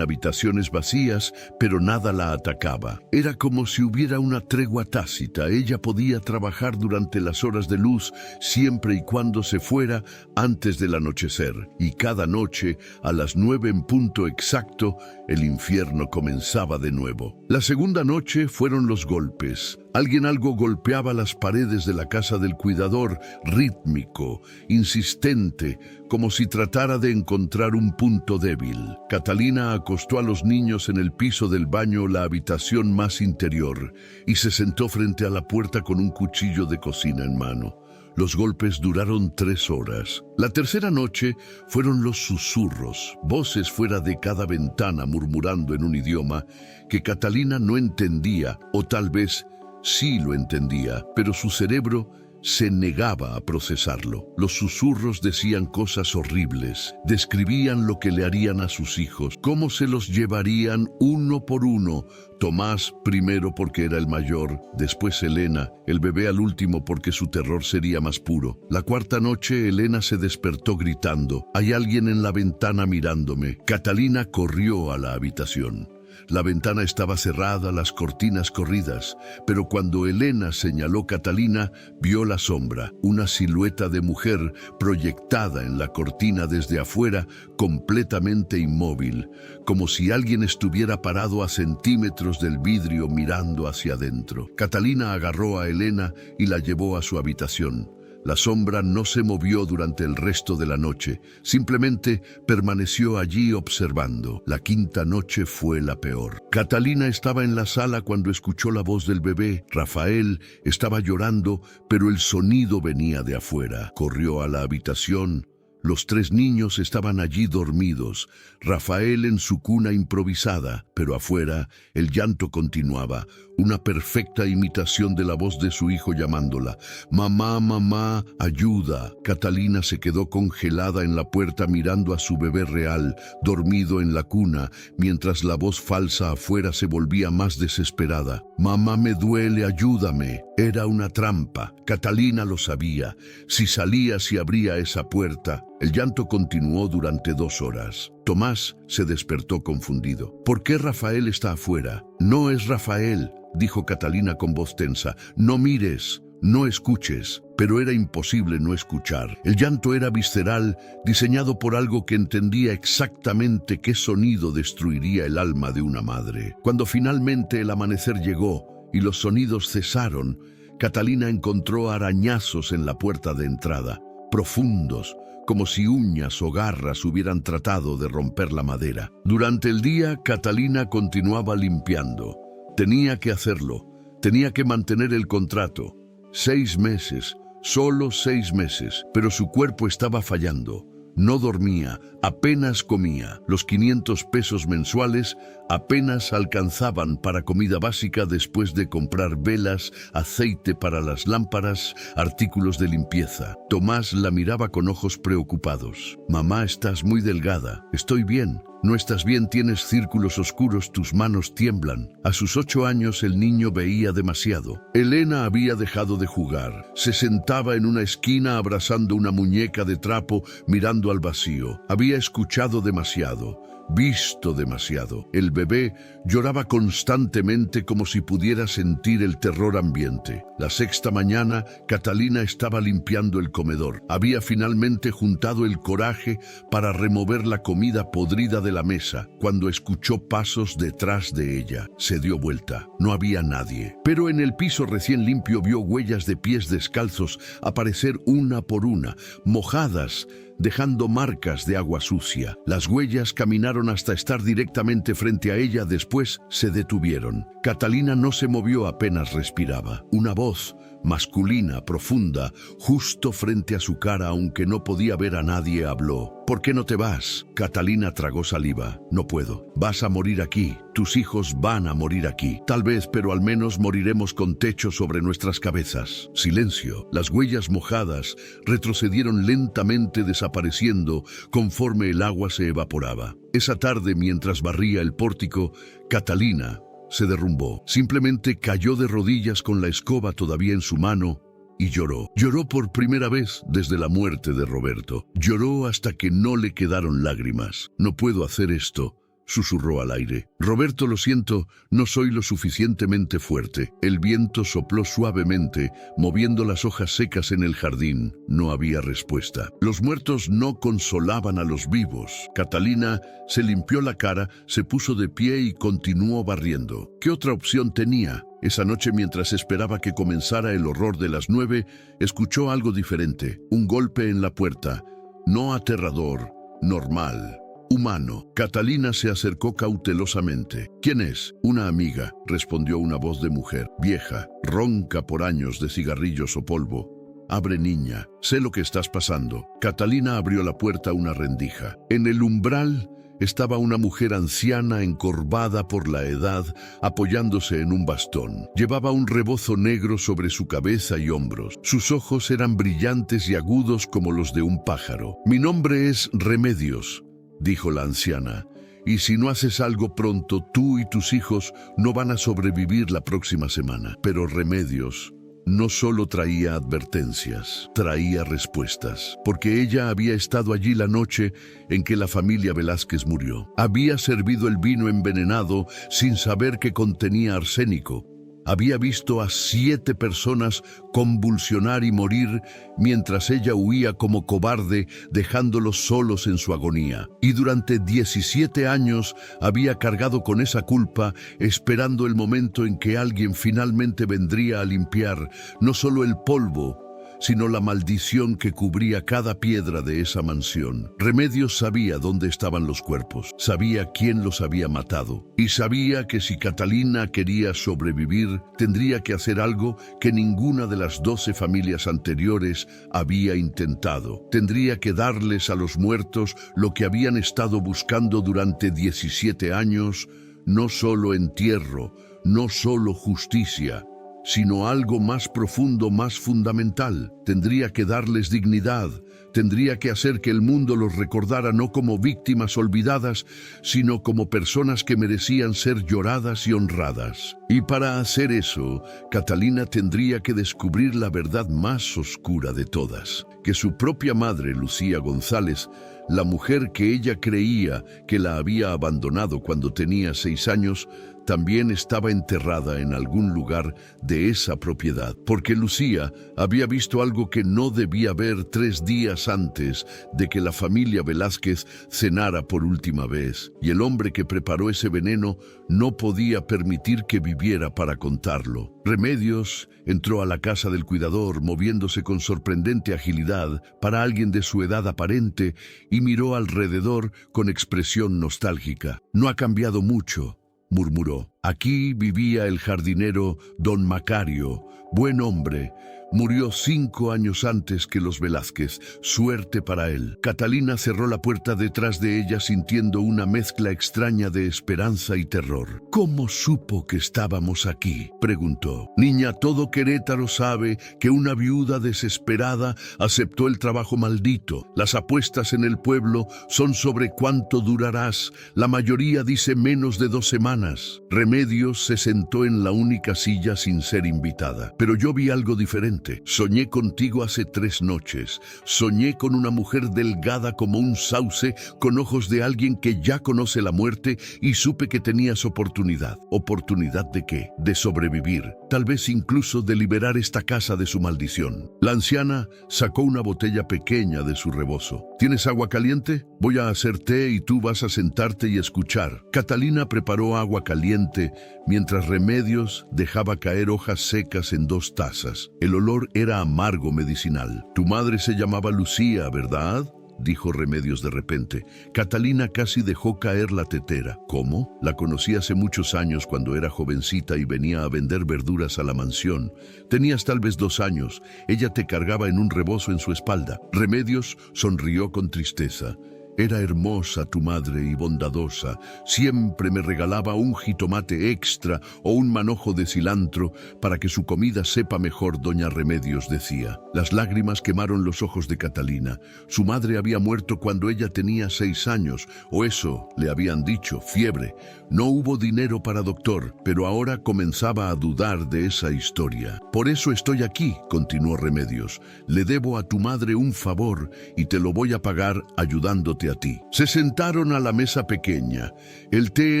habitaciones vacías, pero nada la atacaba. Era como si hubiera una tregua tácita. Ella podía trabajar durante las horas de luz, siempre y cuando se fuera antes del anochecer. Y cada noche, a las 9 en punto exacto, el infierno comenzaba de nuevo. La segunda noche fueron los golpes. Algo golpeaba las paredes de la casa del cuidador, rítmico, insistente, como si tratara de encontrar un punto débil. Catalina acostó a los niños en el piso del baño, la habitación más interior, y se sentó frente a la puerta con un cuchillo de cocina en mano. Los golpes duraron 3 horas. La tercera noche fueron los susurros, voces fuera de cada ventana murmurando en un idioma que Catalina no entendía, o tal vez sí lo entendía, pero su cerebro se negaba a procesarlo. Los susurros decían cosas horribles, describían lo que le harían a sus hijos, cómo se los llevarían uno por uno. Tomás primero porque era el mayor, después Elena, el bebé al último porque su terror sería más puro. La cuarta noche Elena se despertó gritando: «Hay alguien en la ventana mirándome». Catalina corrió a la habitación. La ventana estaba cerrada, las cortinas corridas, pero cuando Elena señaló Catalina, vio la sombra, una silueta de mujer proyectada en la cortina desde afuera, completamente inmóvil, como si alguien estuviera parado a centímetros del vidrio mirando hacia adentro. Catalina agarró a Elena y la llevó a su habitación. La sombra no se movió durante el resto de la noche, simplemente permaneció allí observando. La quinta noche fue la peor. Catalina estaba en la sala cuando escuchó la voz del bebé. Rafael estaba llorando, pero el sonido venía de afuera. Corrió a la habitación. Los 3 niños estaban allí dormidos, Rafael en su cuna improvisada, pero afuera el llanto continuaba, una perfecta imitación de la voz de su hijo llamándola. «Mamá, mamá, ayuda». Catalina se quedó congelada en la puerta mirando a su bebé real, dormido en la cuna, mientras la voz falsa afuera se volvía más desesperada. «Mamá, me duele, ayúdame». Era una trampa. Catalina lo sabía. Si salía, si abría esa puerta. El llanto continuó durante 2 horas. Tomás se despertó confundido. «¿Por qué Rafael está afuera?» «No es Rafael», dijo Catalina con voz tensa. «No mires, no escuches». Pero era imposible no escuchar. El llanto era visceral, diseñado por algo que entendía exactamente qué sonido destruiría el alma de una madre. Cuando finalmente el amanecer llegó y los sonidos cesaron, Catalina encontró arañazos en la puerta de entrada, profundos, como si uñas o garras hubieran tratado de romper la madera. Durante el día, Catalina continuaba limpiando. Tenía que hacerlo, tenía que mantener el contrato. 6 meses, Solo 6 meses, pero su cuerpo estaba fallando. No dormía, apenas comía. Los 500 pesos mensuales apenas alcanzaban para comida básica después de comprar velas, aceite para las lámparas, artículos de limpieza. Tomás la miraba con ojos preocupados. «Mamá, estás muy delgada. Estoy bien». «No estás bien, tienes círculos oscuros, tus manos tiemblan». A sus 8 años el niño veía demasiado. Elena había dejado de jugar. Se sentaba en una esquina abrazando una muñeca de trapo, mirando al vacío. Había escuchado demasiado. Visto demasiado. El bebé lloraba constantemente como si pudiera sentir el terror ambiente. La sexta mañana, Catalina estaba limpiando el comedor. Había finalmente juntado el coraje para remover la comida podrida de la mesa, cuando escuchó pasos detrás de ella. Se dio vuelta. No había nadie. Pero en el piso recién limpio vio huellas de pies descalzos aparecer una por una, mojadas, dejando marcas de agua sucia. Las huellas caminaron hasta estar directamente frente a ella, después se detuvieron. Catalina no se movió, apenas respiraba. Una voz masculina, profunda, justo frente a su cara, aunque no podía ver a nadie, habló. «¿Por qué no te vas?» Catalina tragó saliva. «No puedo. Vas a morir aquí. Tus hijos van a morir aquí. Tal vez, pero al menos moriremos con techo sobre nuestras cabezas». Silencio. Las huellas mojadas retrocedieron lentamente, desapareciendo conforme el agua se evaporaba. Esa tarde, mientras barría el pórtico, Catalina se derrumbó. Simplemente cayó de rodillas con la escoba todavía en su mano y lloró. Lloró por primera vez desde la muerte de Roberto. Lloró hasta que no le quedaron lágrimas. «No puedo hacer esto», susurró al aire. «Roberto, lo siento, no soy lo suficientemente fuerte». El viento sopló suavemente, moviendo las hojas secas en el jardín. No había respuesta. Los muertos no consolaban a los vivos. Catalina se limpió la cara, se puso de pie y continuó barriendo. ¿Qué otra opción tenía? Esa noche, mientras esperaba que comenzara el horror de las 9, escuchó algo diferente. Un golpe en la puerta. No aterrador, normal. Humano. Catalina se acercó cautelosamente. «¿Quién es?» «Una amiga», respondió una voz de mujer, vieja, ronca por años de cigarrillos o polvo. «Abre, niña, sé lo que estás pasando». Catalina abrió la puerta a una rendija. En el umbral estaba una mujer anciana, encorvada por la edad, apoyándose en un bastón. Llevaba un rebozo negro sobre su cabeza y hombros. Sus ojos eran brillantes y agudos como los de un pájaro. «Mi nombre es Remedios», dijo la anciana, «y si no haces algo pronto, tú y tus hijos no van a sobrevivir la próxima semana». Pero Remedios no solo traía advertencias, traía respuestas, porque ella había estado allí la noche en que la familia Velázquez murió. Había servido el vino envenenado sin saber que contenía arsénico. Había visto a 7 personas convulsionar y morir mientras ella huía como cobarde, dejándolos solos en su agonía. Y durante 17 años había cargado con esa culpa, esperando el momento en que alguien finalmente vendría a limpiar no solo el polvo, sino la maldición que cubría cada piedra de esa mansión. Remedios sabía dónde estaban los cuerpos, sabía quién los había matado, y sabía que si Catalina quería sobrevivir, tendría que hacer algo que ninguna de las 12 familias anteriores había intentado. Tendría que darles a los muertos lo que habían estado buscando durante 17 años, no solo entierro, no solo justicia, sino algo más profundo, más fundamental. Tendría que darles dignidad, tendría que hacer que el mundo los recordara no como víctimas olvidadas, sino como personas que merecían ser lloradas y honradas. Y para hacer eso, Catalina tendría que descubrir la verdad más oscura de todas, que su propia madre, Lucía González, la mujer que ella creía que la había abandonado cuando tenía 6 años, también estaba enterrada en algún lugar de esa propiedad, porque Lucía había visto algo que no debía ver 3 días antes de que la familia Velázquez cenara por última vez, y el hombre que preparó ese veneno no podía permitir que viviera para contarlo. Remedios entró a la casa del cuidador, moviéndose con sorprendente agilidad para alguien de su edad aparente, y miró alrededor con expresión nostálgica. «No ha cambiado mucho», murmuró. Aquí vivía el jardinero don Macario, buen hombre. Murió 5 años antes que los Velázquez. Suerte para él. Catalina cerró la puerta detrás de ella sintiendo una mezcla extraña de esperanza y terror. ¿Cómo supo que estábamos aquí?, preguntó. Niña, todo Querétaro sabe que una viuda desesperada aceptó el trabajo maldito. Las apuestas en el pueblo son sobre cuánto durarás. La mayoría dice menos de 2 semanas. Remedios se sentó en la única silla sin ser invitada. Pero yo vi algo diferente. Soñé contigo hace 3 noches. Soñé con una mujer delgada como un sauce, con ojos de alguien que ya conoce la muerte, y supe que tenías oportunidad. ¿Oportunidad de qué? De sobrevivir. Tal vez incluso de liberar esta casa de su maldición. La anciana sacó una botella pequeña de su rebozo. ¿Tienes agua caliente? Voy a hacer té y tú vas a sentarte y escuchar. Catalina preparó agua caliente mientras Remedios dejaba caer hojas secas en 2 tazas. El olor era amargo medicinal. Tu madre se llamaba Lucía, ¿verdad?, dijo Remedios de repente. Catalina casi dejó caer la tetera. ¿Cómo? La conocí hace muchos años cuando era jovencita y venía a vender verduras a la mansión. Tenías tal vez 2 años. Ella te cargaba en un rebozo en su espalda. Remedios sonrió con tristeza. Era hermosa tu madre y bondadosa. Siempre me regalaba un jitomate extra o un manojo de cilantro para que su comida sepa mejor, doña Remedios decía. Las lágrimas quemaron los ojos de Catalina. Su madre había muerto cuando ella tenía 6 años, o eso le habían dicho, fiebre. No hubo dinero para doctor, pero ahora comenzaba a dudar de esa historia. Por eso estoy aquí, continuó Remedios. Le debo a tu madre un favor y te lo voy a pagar ayudándote a ti. Se sentaron a la mesa pequeña. El té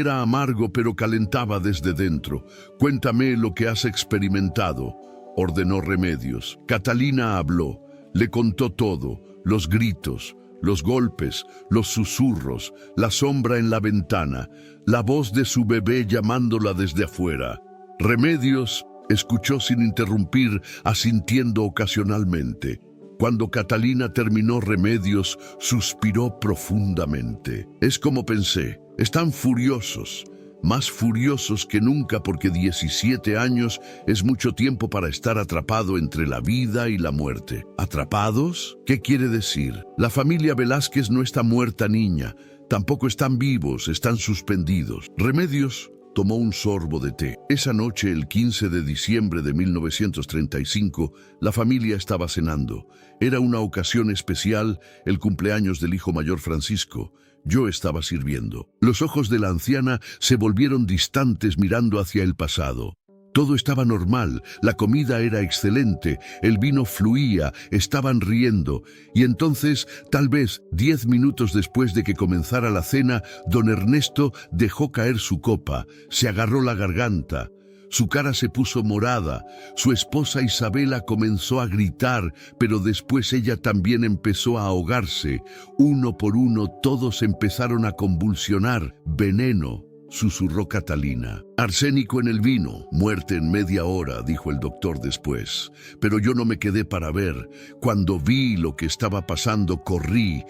era amargo pero calentaba desde dentro. Cuéntame lo que has experimentado, ordenó Remedios. Catalina habló. Le contó todo, los gritos, los golpes, los susurros, la sombra en la ventana, la voz de su bebé llamándola desde afuera. Remedios escuchó sin interrumpir, asintiendo ocasionalmente. Cuando Catalina terminó, Remedios suspiró profundamente. Es como pensé, están furiosos, más furiosos que nunca porque 17 años es mucho tiempo para estar atrapado entre la vida y la muerte. ¿Atrapados? ¿Qué quiere decir? La familia Velázquez no está muerta, niña. Tampoco están vivos, están suspendidos. Remedios tomó un sorbo de té. Esa noche, el 15 de diciembre de 1935, la familia estaba cenando. Era una ocasión especial, el cumpleaños del hijo mayor Francisco. Yo estaba sirviendo. Los ojos de la anciana se volvieron distantes mirando hacia el pasado. Todo estaba normal, la comida era excelente, el vino fluía, estaban riendo. Y entonces, tal vez 10 minutos después de que comenzara la cena, don Ernesto dejó caer su copa, se agarró la garganta. Su cara se puso morada. Su esposa Isabela comenzó a gritar, pero después ella también empezó a ahogarse. Uno por uno todos empezaron a convulsionar. Veneno, susurró Catalina. Arsénico en el vino. Muerte en media hora, dijo el doctor después. Pero yo no me quedé para ver. Cuando vi lo que estaba pasando, corrí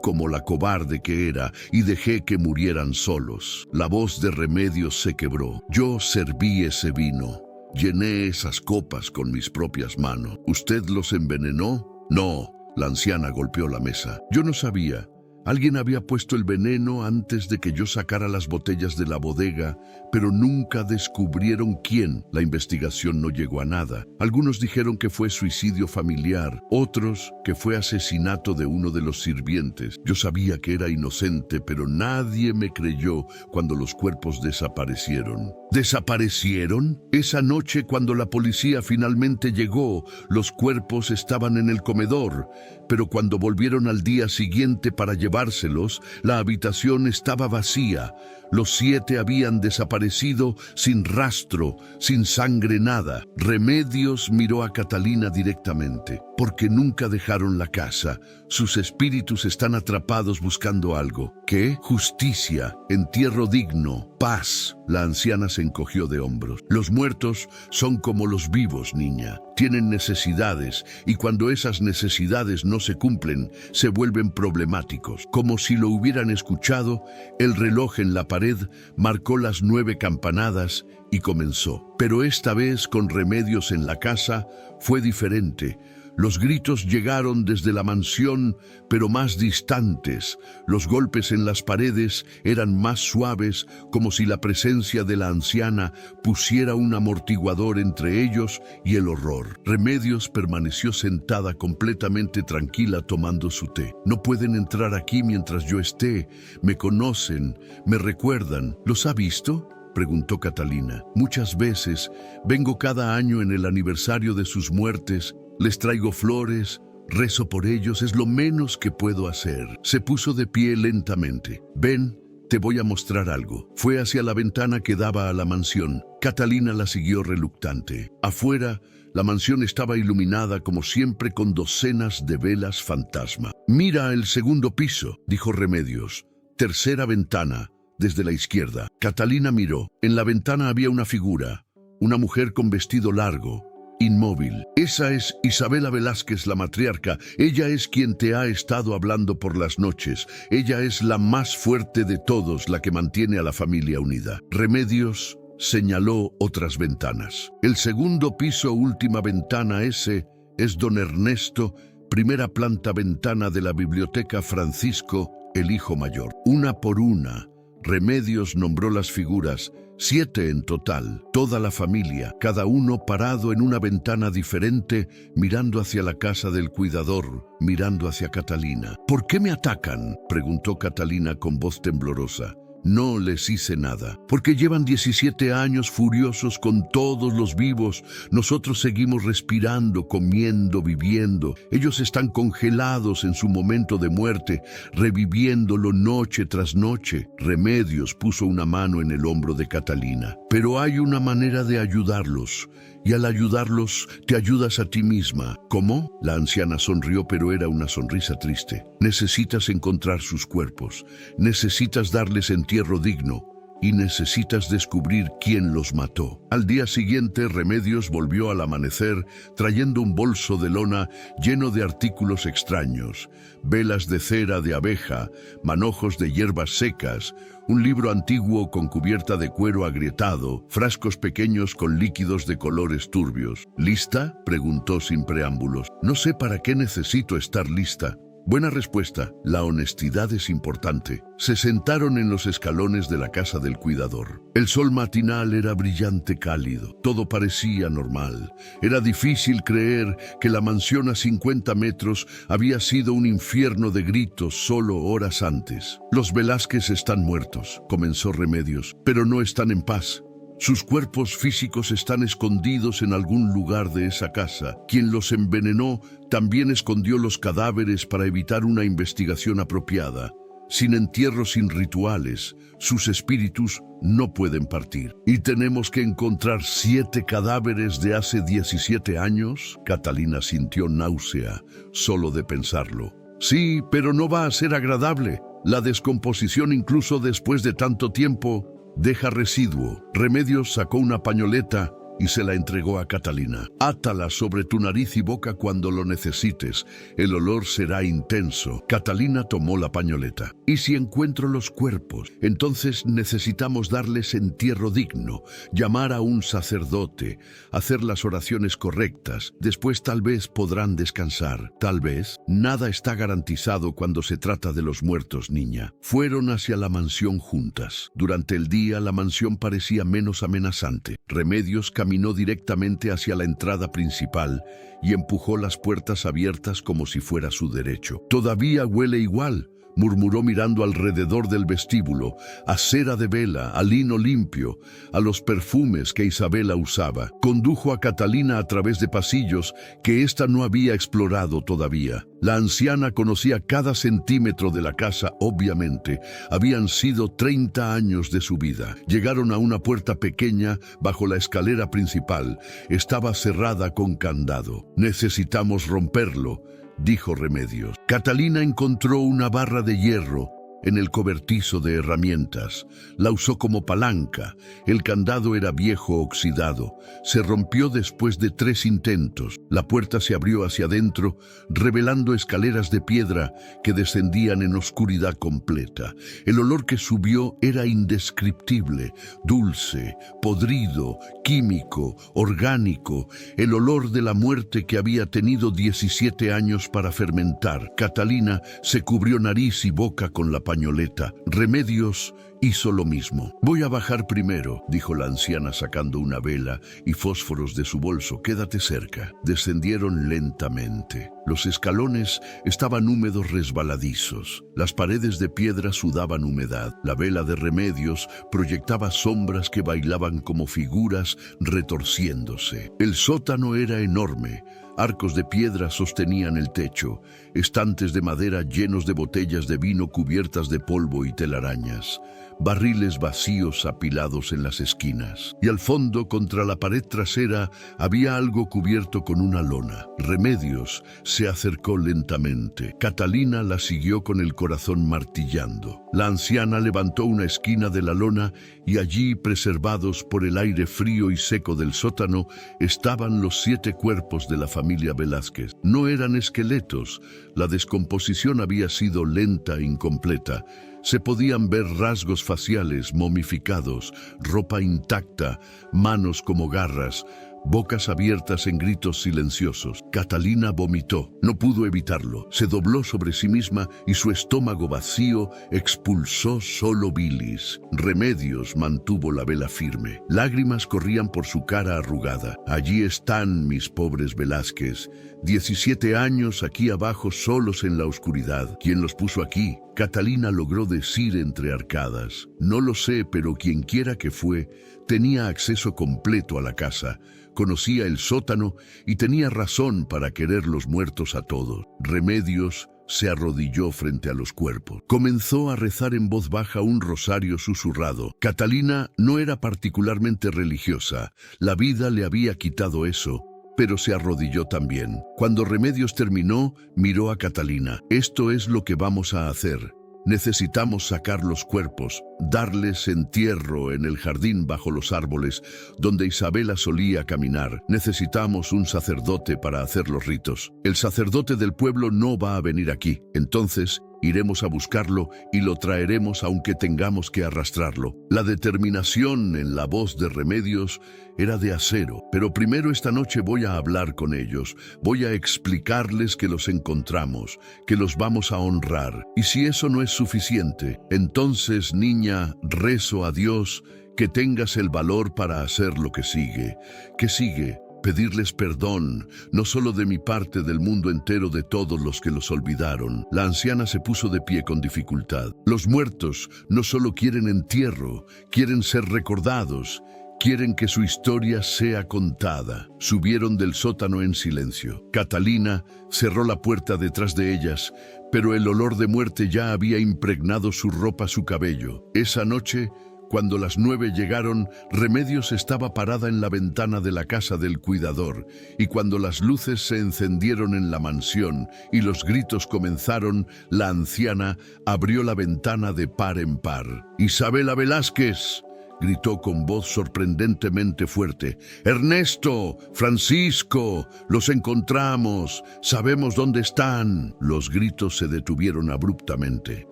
como la cobarde que era y dejé que murieran solos. La voz de Remedios se quebró. Yo serví ese vino. Llené esas copas con mis propias manos. ¿Usted los envenenó? No, la anciana golpeó la mesa. Yo no sabía. Alguien había puesto el veneno antes de que yo sacara las botellas de la bodega, pero nunca descubrieron quién. La investigación no llegó a nada. Algunos dijeron que fue suicidio familiar, otros que fue asesinato de uno de los sirvientes. Yo sabía que era inocente, pero nadie me creyó cuando los cuerpos desaparecieron. ¿Desaparecieron? Esa noche, cuando la policía finalmente llegó, los cuerpos estaban en el comedor, pero cuando volvieron al día siguiente para llevárselos, la habitación estaba vacía. Los 7 habían desaparecido sin rastro, sin sangre, nada. Remedios miró a Catalina directamente. Porque nunca dejaron la casa. Sus espíritus están atrapados buscando algo. ¿Qué? Justicia, entierro digno. Paz. La anciana se encogió de hombros. Los muertos son como los vivos, niña. Tienen necesidades y cuando esas necesidades no se cumplen, se vuelven problemáticos. Como si lo hubieran escuchado, el reloj en la pared marcó las 9 campanadas y comenzó. Pero esta vez, con Remedios en la casa, fue diferente. Los gritos llegaron desde la mansión, pero más distantes. Los golpes en las paredes eran más suaves, como si la presencia de la anciana pusiera un amortiguador entre ellos y el horror. Remedios permaneció sentada completamente tranquila tomando su té. No pueden entrar aquí mientras yo esté. Me conocen, me recuerdan. ¿Los ha visto?, preguntó Catalina. Muchas veces vengo cada año en el aniversario de sus muertes. Les traigo flores, rezo por ellos, es lo menos que puedo hacer. Se puso de pie lentamente. Ven, te voy a mostrar algo. Fue hacia la ventana que daba a la mansión. Catalina la siguió reluctante. Afuera, la mansión estaba iluminada como siempre con docenas de velas fantasma. Mira el segundo piso, dijo Remedios. Tercera ventana, desde la izquierda. Catalina miró. En la ventana había una figura, una mujer con vestido largo, inmóvil. Esa es Isabela Velázquez, la matriarca. Ella es quien te ha estado hablando por las noches. Ella es la más fuerte de todos, la que mantiene a la familia unida. Remedios señaló otras ventanas. El segundo piso, última ventana, ese es don Ernesto, primera planta, ventana de la biblioteca Francisco, el hijo mayor. Una por una, Remedios nombró las figuras, 7 en total, toda la familia, cada uno parado en una ventana diferente, mirando hacia la casa del cuidador, mirando hacia Catalina. ¿Por qué me atacan?, preguntó Catalina con voz temblorosa. No les hice nada, porque llevan 17 años furiosos con todos los vivos. Nosotros seguimos respirando, comiendo, viviendo. Ellos están congelados en su momento de muerte, reviviéndolo noche tras noche. Remedios puso una mano en el hombro de Catalina. Pero hay una manera de ayudarlos, y al ayudarlos te ayudas a ti misma. ¿Cómo? La anciana sonrió, pero era una sonrisa triste. Necesitas encontrar sus cuerpos, necesitas darles entierro digno y necesitas descubrir quién los mató. Al día siguiente, Remedios volvió al amanecer trayendo un bolso de lona lleno de artículos extraños, velas de cera de abeja, manojos de hierbas secas, un libro antiguo con cubierta de cuero agrietado, frascos pequeños con líquidos de colores turbios. ¿Lista?, preguntó sin preámbulos. No sé para qué necesito estar lista. Buena respuesta. La honestidad es importante. Se sentaron en los escalones de la casa del cuidador. El sol matinal era brillante, cálido. Todo parecía normal. Era difícil creer que la mansión a 50 metros había sido un infierno de gritos solo horas antes. Los Velázquez están muertos, comenzó Remedios, pero no están en paz. Sus cuerpos físicos están escondidos en algún lugar de esa casa. Quien los envenenó también escondió los cadáveres para evitar una investigación apropiada. Sin entierro, sin rituales, sus espíritus no pueden partir. ¿Y tenemos que encontrar 7 cadáveres de hace 17 años? Catalina sintió náusea solo de pensarlo. Sí, pero no va a ser agradable. La descomposición, incluso después de tanto tiempo, deja residuo. Remedios sacó una pañoleta y se la entregó a Catalina. Átala sobre tu nariz y boca cuando lo necesites. El olor será intenso. Catalina tomó la pañoleta. ¿Y si encuentro los cuerpos? Entonces necesitamos darles entierro digno, llamar a un sacerdote, hacer las oraciones correctas. Después tal vez podrán descansar. Tal vez. Nada está garantizado cuando se trata de los muertos, niña. Fueron hacia la mansión juntas. Durante el día la mansión parecía menos amenazante. Remedios caminó directamente hacia la entrada principal y empujó las puertas abiertas como si fuera su derecho. Todavía huele igual, murmuró mirando alrededor del vestíbulo, a cera de vela, a lino limpio, a los perfumes que Isabela usaba. Condujo a Catalina a través de pasillos que ésta no había explorado todavía. La anciana conocía cada centímetro de la casa, obviamente. Habían sido 30 años de su vida. Llegaron a una puerta pequeña bajo la escalera principal. Estaba cerrada con candado. Necesitamos romperlo, dijo Remedios. Catalina encontró una barra de hierro en el cobertizo de herramientas. La usó como palanca. El candado era viejo, oxidado. Se rompió después de 3 intentos. La puerta se abrió hacia adentro, revelando escaleras de piedra que descendían en oscuridad completa. El olor que subió era indescriptible, dulce, podrido, químico, orgánico, el olor de la muerte que había tenido 17 años para fermentar. Catalina se cubrió nariz y boca con la pañoleta. Remedios hizo lo mismo. «Voy a bajar primero», dijo la anciana sacando una vela y fósforos de su bolso. «Quédate cerca». Descendieron lentamente. Los escalones estaban húmedos, resbaladizos. Las paredes de piedra sudaban humedad. La vela de Remedios proyectaba sombras que bailaban como figuras retorciéndose. El sótano era enorme. Arcos de piedra sostenían el techo, estantes de madera llenos de botellas de vino cubiertas de polvo y telarañas, barriles vacíos apilados en las esquinas. Y al fondo, contra la pared trasera, había algo cubierto con una lona. Remedios se acercó lentamente. Catalina la siguió con el corazón martillando. La anciana levantó una esquina de la lona y allí, preservados por el aire frío y seco del sótano, estaban los 7 cuerpos de la familia Velázquez. No eran esqueletos. La descomposición había sido lenta e incompleta. Se podían ver rasgos faciales momificados, ropa intacta, manos como garras, bocas abiertas en gritos silenciosos. Catalina vomitó. No pudo evitarlo. Se dobló sobre sí misma y su estómago vacío expulsó solo bilis. Remedios mantuvo la vela firme. Lágrimas corrían por su cara arrugada. «Allí están mis pobres Velázquez. 17 años aquí abajo solos en la oscuridad. ¿Quién los puso aquí?». Catalina logró decir entre arcadas: «No lo sé, pero quienquiera que fue, tenía acceso completo a la casa, conocía el sótano y tenía razón para querer los muertos a todos». Remedios se arrodilló frente a los cuerpos. Comenzó a rezar en voz baja un rosario susurrado. Catalina no era particularmente religiosa. La vida le había quitado eso, pero se arrodilló también. Cuando Remedios terminó, miró a Catalina. «Esto es lo que vamos a hacer. Necesitamos sacar los cuerpos, darles entierro en el jardín bajo los árboles, donde Isabela solía caminar. Necesitamos un sacerdote para hacer los ritos. El sacerdote del pueblo no va a venir aquí. Entonces, iremos a buscarlo y lo traeremos aunque tengamos que arrastrarlo». La determinación en la voz de Remedios era de acero. «Pero primero esta noche voy a hablar con ellos. Voy a explicarles que los encontramos, que los vamos a honrar. Y si eso no es suficiente, entonces, niña, rezo a Dios que tengas el valor para hacer lo que sigue». «¿Qué sigue?». «Pedirles perdón, no solo de mi parte, del mundo entero, de todos los que los olvidaron». La anciana se puso de pie con dificultad. «Los muertos no solo quieren entierro, quieren ser recordados, quieren que su historia sea contada». Subieron del sótano en silencio. Catalina cerró la puerta detrás de ellas, pero el olor de muerte ya había impregnado su ropa, su cabello. Esa noche, cuando las 9 llegaron, Remedios estaba parada en la ventana de la casa del cuidador, y cuando las luces se encendieron en la mansión y los gritos comenzaron, la anciana abrió la ventana de par en par. «Isabela Velázquez», gritó con voz sorprendentemente fuerte. «Ernesto, Francisco, los encontramos, sabemos dónde están». Los gritos se detuvieron abruptamente.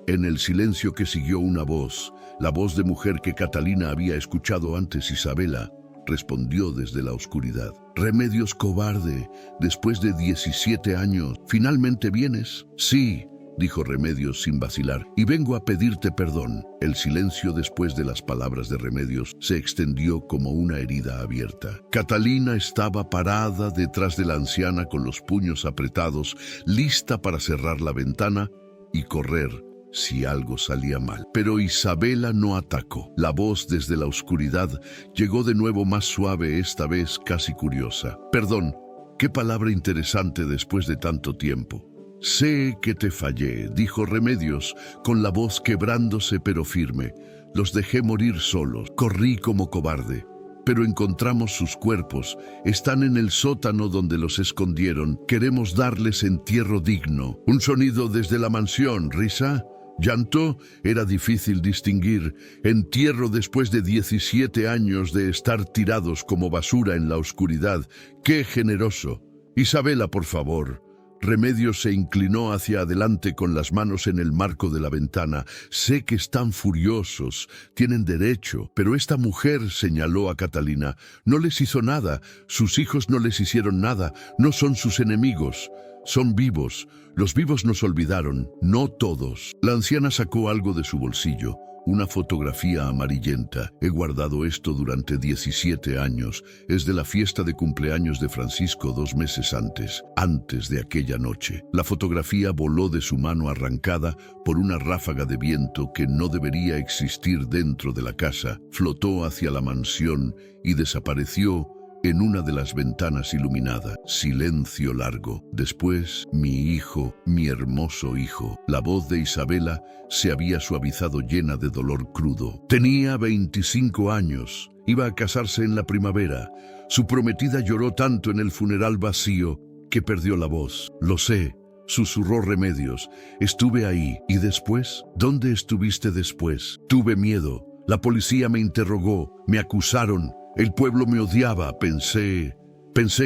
En el silencio que siguió, una voz, la voz de mujer que Catalina había escuchado antes. «Isabela», respondió desde la oscuridad. «Remedios, cobarde, después de 17 años, ¿finalmente vienes?» «Sí», dijo Remedios sin vacilar, «y vengo a pedirte perdón». El silencio después de las palabras de Remedios se extendió como una herida abierta. Catalina estaba parada detrás de la anciana con los puños apretados, lista para cerrar la ventana y correr si algo salía mal. Pero Isabela no atacó. La voz desde la oscuridad llegó de nuevo, más suave, esta vez casi curiosa. «Perdón, qué palabra interesante después de tanto tiempo». «Sé que te fallé», dijo Remedios, con la voz quebrándose pero firme. «Los dejé morir solos, corrí como cobarde. Pero encontramos sus cuerpos, están en el sótano donde los escondieron. Queremos darles entierro digno». Un sonido desde la mansión. «¿Risa?». Llanto era difícil distinguir. Entierro después de 17 años de estar tirados como basura en la oscuridad. ¡Qué generoso! Isabela, por favor. Remedios se inclinó hacia adelante con las manos en el marco de la ventana. Sé que están furiosos, tienen derecho, pero esta mujer, señaló a Catalina, no les hizo nada, sus hijos no les hicieron nada, no son sus enemigos. Son vivos. Los vivos nos olvidaron, no todos. La anciana sacó algo de su bolsillo, una fotografía amarillenta. He guardado esto durante 17 años. Es de la fiesta de cumpleaños de Francisco 2 meses antes de aquella noche. La fotografía voló de su mano arrancada por una ráfaga de viento que no debería existir dentro de la casa. Flotó hacia la mansión y desapareció en una de las ventanas iluminada. Silencio largo. Después, mi hijo, mi hermoso hijo. La voz de Isabela se había suavizado llena de dolor crudo. Tenía 25 años. Iba a casarse en la primavera. Su prometida lloró tanto en el funeral vacío que perdió la voz. Lo sé, susurró Remedios. Estuve ahí. ¿Y después? ¿Dónde estuviste después? Tuve miedo. La policía me interrogó. Me acusaron. El pueblo me odiaba, pensé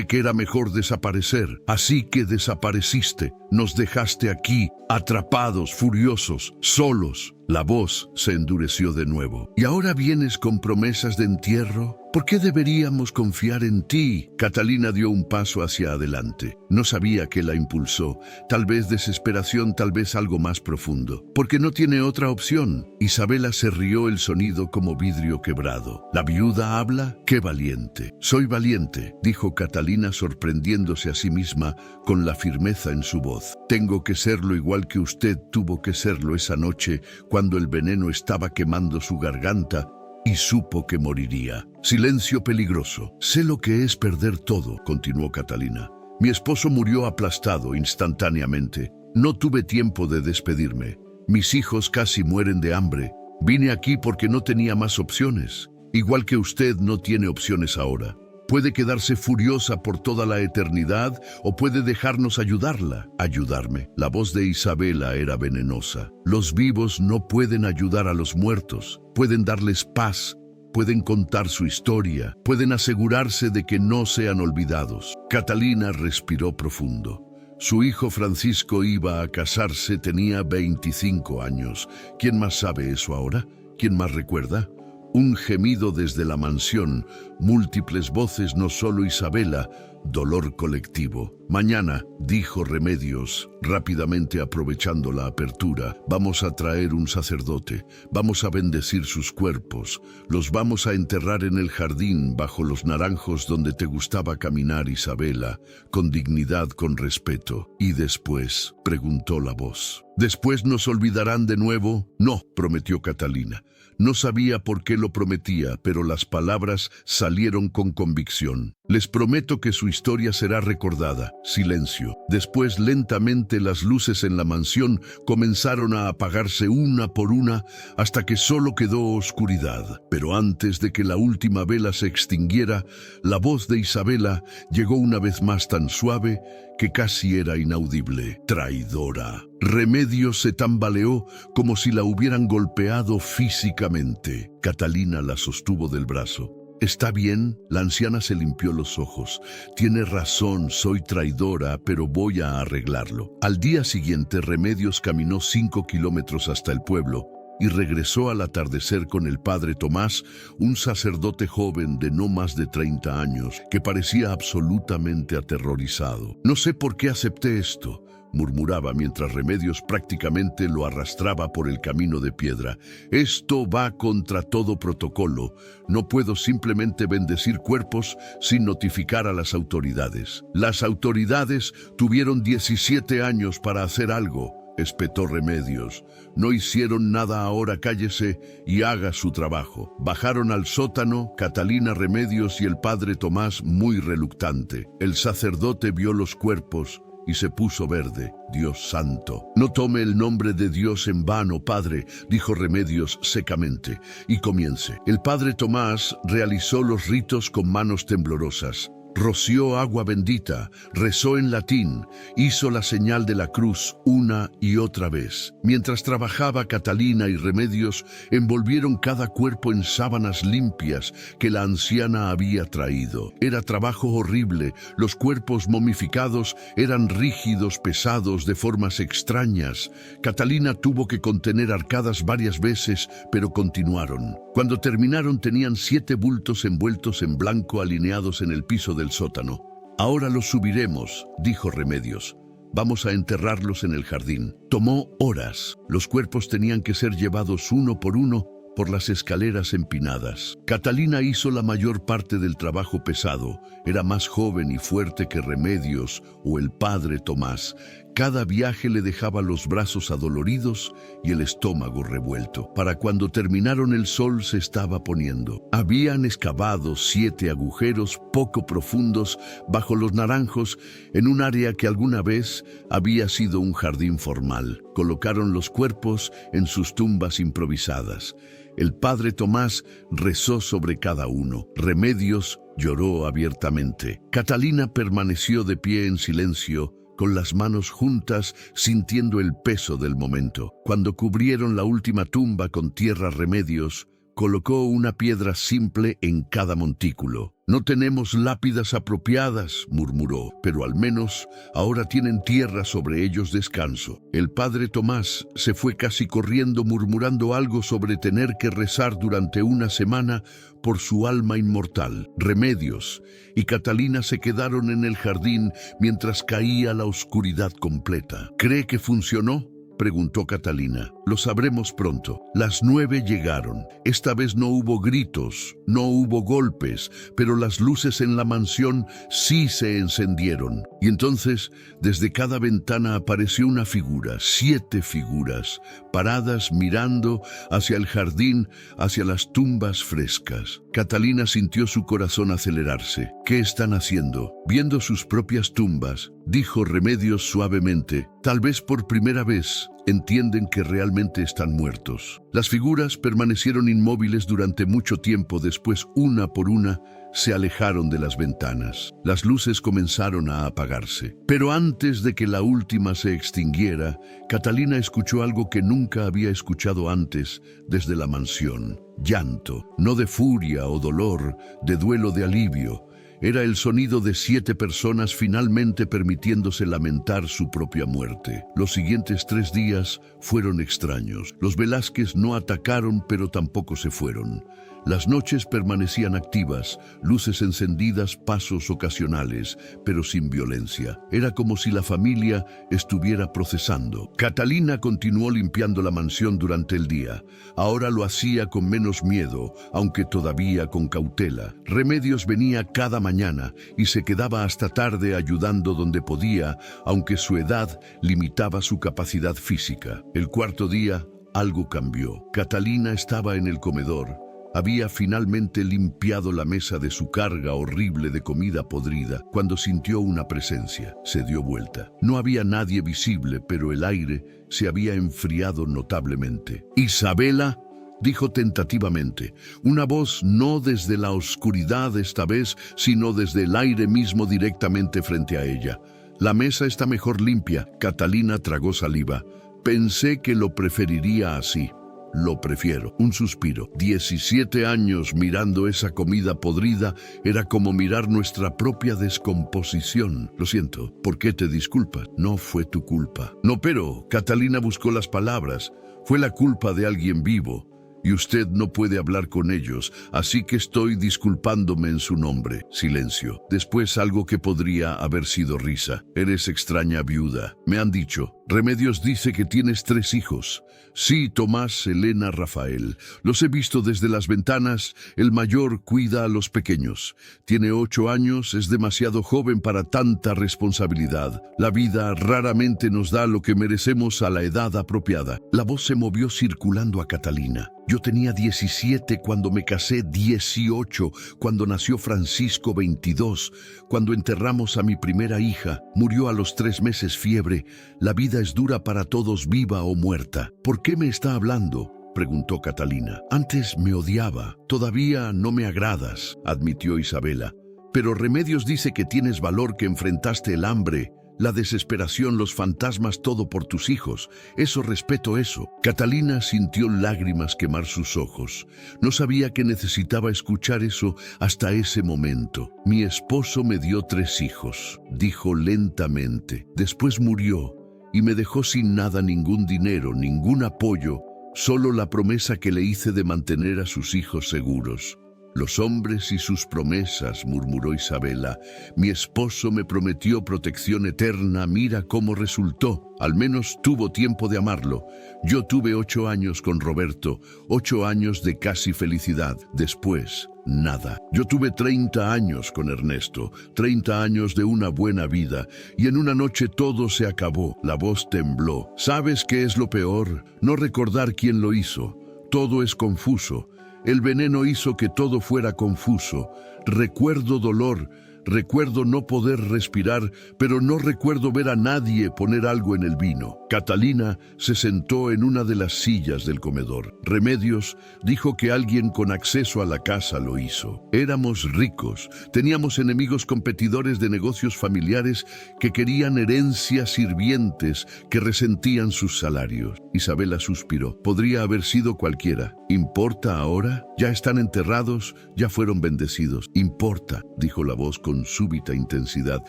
que era mejor desaparecer. Así que desapareciste, nos dejaste aquí, atrapados, furiosos, solos. La voz se endureció de nuevo. ¿Y ahora vienes con promesas de entierro? ¿Por qué deberíamos confiar en ti? Catalina dio un paso hacia adelante. No sabía qué la impulsó. Tal vez desesperación, tal vez algo más profundo. Porque no tiene otra opción. Isabela se rió, el sonido como vidrio quebrado. ¿La viuda habla? ¡Qué valiente! Soy valiente, dijo Catalina, sorprendiéndose a sí misma con la firmeza en su voz. Tengo que serlo igual que usted tuvo que serlo esa noche cuando el veneno estaba quemando su garganta y supo que moriría. Silencio peligroso. Sé lo que es perder todo, continuó Catalina. Mi esposo murió aplastado instantáneamente. No tuve tiempo de despedirme. Mis hijos casi mueren de hambre. Vine aquí porque no tenía más opciones. Igual que usted no tiene opciones ahora. Puede quedarse furiosa por toda la eternidad o puede dejarnos ayudarme. La voz de Isabela era venenosa. Los vivos no pueden ayudar a los muertos. Pueden darles paz, pueden contar su historia, pueden asegurarse de que no sean olvidados. Catalina respiró profundo. Su hijo Francisco iba a casarse, tenía 25 años. ¿Quién más sabe eso ahora? ¿Quién más recuerda? Un gemido desde la mansión, múltiples voces, no solo Isabela, dolor colectivo. Mañana, dijo Remedios, rápidamente aprovechando la apertura, vamos a traer un sacerdote, vamos a bendecir sus cuerpos, los vamos a enterrar en el jardín bajo los naranjos donde te gustaba caminar, Isabela, con dignidad, con respeto. ¿Y después?, preguntó la voz. ¿Después nos olvidarán de nuevo? No, prometió Catalina. No sabía por qué lo prometía, pero las palabras salieron con convicción. Les prometo que su historia será recordada. Silencio. Después, lentamente, las luces en la mansión comenzaron a apagarse una por una hasta que solo quedó oscuridad. Pero antes de que la última vela se extinguiera, la voz de Isabela llegó una vez más tan suave que casi era inaudible. Traidora. Remedios se tambaleó como si la hubieran golpeado físicamente. Catalina la sostuvo del brazo. ¿Está bien? La anciana se limpió los ojos. Tiene razón, soy traidora, pero voy a arreglarlo. Al día siguiente, Remedios caminó 5 kilómetros hasta el pueblo y regresó al atardecer con el padre Tomás, un sacerdote joven de no más de 30 años, que parecía absolutamente aterrorizado. No sé por qué acepté esto, murmuraba mientras Remedios prácticamente lo arrastraba por el camino de piedra. Esto va contra todo protocolo. No puedo simplemente bendecir cuerpos sin notificar a las autoridades. Las autoridades tuvieron 17 años para hacer algo, espetó Remedios. No hicieron nada ahora, cállese y haga su trabajo. Bajaron al sótano, Catalina, Remedios y el padre Tomás, muy reluctante. El sacerdote vio los cuerpos y se puso verde. Dios santo. No tome el nombre de Dios en vano, padre, dijo Remedios secamente, y comience. El padre Tomás realizó los ritos con manos temblorosas. roció agua bendita, rezó en latín, hizo la señal de la cruz una y otra vez. Mientras trabajaba, Catalina y Remedios envolvieron cada cuerpo en sábanas limpias que la anciana había traído. Era trabajo horrible, los cuerpos momificados eran rígidos, pesados, de formas extrañas. Catalina tuvo que contener arcadas varias veces, pero continuaron. Cuando terminaron tenían 7 bultos envueltos en blanco alineados en el piso del sótano. «Ahora los subiremos», dijo Remedios. «Vamos a enterrarlos en el jardín». Tomó horas. Los cuerpos tenían que ser llevados uno por uno por las escaleras empinadas. Catalina hizo la mayor parte del trabajo pesado. Era más joven y fuerte que Remedios o el padre Tomás. Cada viaje le dejaba los brazos adoloridos y el estómago revuelto. Para cuando terminaron, el sol se estaba poniendo. Habían excavado 7 agujeros poco profundos bajo los naranjos en un área que alguna vez había sido un jardín formal. Colocaron los cuerpos en sus tumbas improvisadas. El padre Tomás rezó sobre cada uno. Remedios lloró abiertamente. Catalina permaneció de pie en silencio, con las manos juntas, sintiendo el peso del momento. Cuando cubrieron la última tumba con tierra, Remedios colocó una piedra simple en cada montículo. «No tenemos lápidas apropiadas», murmuró, «pero al menos ahora tienen tierra sobre ellos descanso». El padre Tomás se fue casi corriendo, murmurando algo sobre tener que rezar durante una semana por su alma inmortal. Remedios y Catalina se quedaron en el jardín mientras caía la oscuridad completa. «¿Cree que funcionó?», preguntó Catalina. «Lo sabremos pronto». Las 9 llegaron. Esta vez no hubo gritos, no hubo golpes, pero las luces en la mansión sí se encendieron. Y entonces, desde cada ventana apareció una figura, 7 figuras, paradas mirando hacia el jardín, hacia las tumbas frescas. Catalina sintió su corazón acelerarse. «¿Qué están haciendo?». «Viendo sus propias tumbas», dijo Remedios suavemente. «Tal vez por primera vez entienden que realmente están muertos». Las figuras permanecieron inmóviles durante mucho tiempo. Después, una por una, se alejaron de las ventanas. Las luces comenzaron a apagarse. Pero antes de que la última se extinguiera, Catalina escuchó algo que nunca había escuchado antes desde la mansión. Llanto, no de furia o dolor, de duelo, de alivio. Era el sonido de 7 personas finalmente permitiéndose lamentar su propia muerte. Los siguientes 3 días fueron extraños. Los Velázquez no atacaron, pero tampoco se fueron. Las noches permanecían activas, luces encendidas, pasos ocasionales, pero sin violencia. Era como si la familia estuviera procesando. Catalina continuó limpiando la mansión durante el día. Ahora lo hacía con menos miedo, aunque todavía con cautela. Remedios venía cada mañana y se quedaba hasta tarde ayudando donde podía, aunque su edad limitaba su capacidad física. El cuarto día, algo cambió. Catalina estaba en el comedor. Había finalmente limpiado la mesa de su carga horrible de comida podrida cuando sintió una presencia. Se dio vuelta. No había nadie visible, pero el aire se había enfriado notablemente. «Isabela», dijo tentativamente, una voz no desde la oscuridad esta vez, sino desde el aire mismo directamente frente a ella. «La mesa está mejor limpia». Catalina tragó saliva. «Pensé que lo preferiría así». «Lo prefiero». Un suspiro. 17 años mirando esa comida podrida era como mirar nuestra propia descomposición. «Lo siento. ¿Por qué te disculpas?» «No fue tu culpa». «No, pero…» Catalina buscó las palabras. «Fue la culpa de alguien vivo. Y usted no puede hablar con ellos, así que estoy disculpándome en su nombre». Silencio. Después algo que podría haber sido risa. «Eres extraña viuda. Me han dicho». «Remedios dice que tienes 3 hijos». «Sí, Tomás, Elena, Rafael. Los he visto desde las ventanas. El mayor cuida a los pequeños. Tiene 8 años, es demasiado joven para tanta responsabilidad. La vida raramente nos da lo que merecemos a la edad apropiada». La voz se movió circulando a Catalina. «Yo tenía 17 cuando me casé, 18 cuando nació Francisco, 22 cuando enterramos a mi primera hija. Murió a los 3 meses fiebre. La vida es dura para todos, viva o muerta». «¿Por qué me está hablando?», preguntó Catalina. «Antes me odiaba. Todavía no me agradas», admitió Isabela. Pero Remedios dice que tienes valor, que enfrentaste el hambre, la desesperación, los fantasmas, todo por tus hijos. Eso, respeto eso. Catalina sintió lágrimas quemar sus ojos. No sabía que necesitaba escuchar eso hasta ese momento. Mi esposo me dio 3 hijos, dijo lentamente. Después murió y me dejó sin nada, ningún dinero, ningún apoyo, solo la promesa que le hice de mantener a sus hijos seguros. Los hombres y sus promesas, murmuró Isabela. Mi esposo me prometió protección eterna, mira cómo resultó. Al menos tuvo tiempo de amarlo. Yo tuve 8 años con Roberto, 8 años de casi felicidad. Después, nada. Yo tuve 30 años con Ernesto, 30 años de una buena vida, y en una noche todo se acabó. La voz tembló. ¿Sabes qué es lo peor? No recordar quién lo hizo. Todo es confuso. El veneno hizo que todo fuera confuso. Recuerdo dolor, recuerdo no poder respirar, pero no recuerdo ver a nadie poner algo en el vino. Catalina se sentó en una de las sillas del comedor. Remedios dijo que alguien con acceso a la casa lo hizo. Éramos ricos, teníamos enemigos competidores de negocios familiares que querían herencias, sirvientes que resentían sus salarios. Isabela suspiró. Podría haber sido cualquiera. ¿Importa ahora? Ya están enterrados, ya fueron bendecidos. Importa, dijo la voz con súbita intensidad.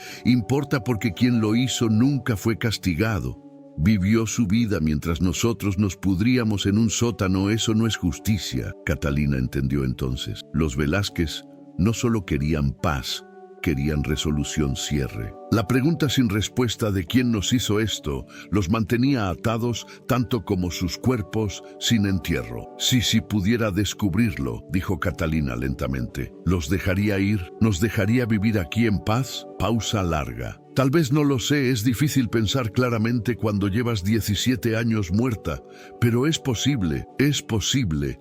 Importa porque quien lo hizo nunca fue castigado. Vivió su vida mientras nosotros nos pudríamos en un sótano. Eso no es justicia. Catalina entendió entonces. Los Velázquez no solo querían paz, querían resolución, cierre. La pregunta sin respuesta de quién nos hizo esto los mantenía atados tanto como sus cuerpos sin entierro. Si pudiera descubrirlo, dijo Catalina lentamente, ¿los dejaría ir? ¿Nos dejaría vivir aquí en paz? Pausa larga. Tal vez no lo sé, es difícil pensar claramente cuando llevas 17 años muerta, pero es posible,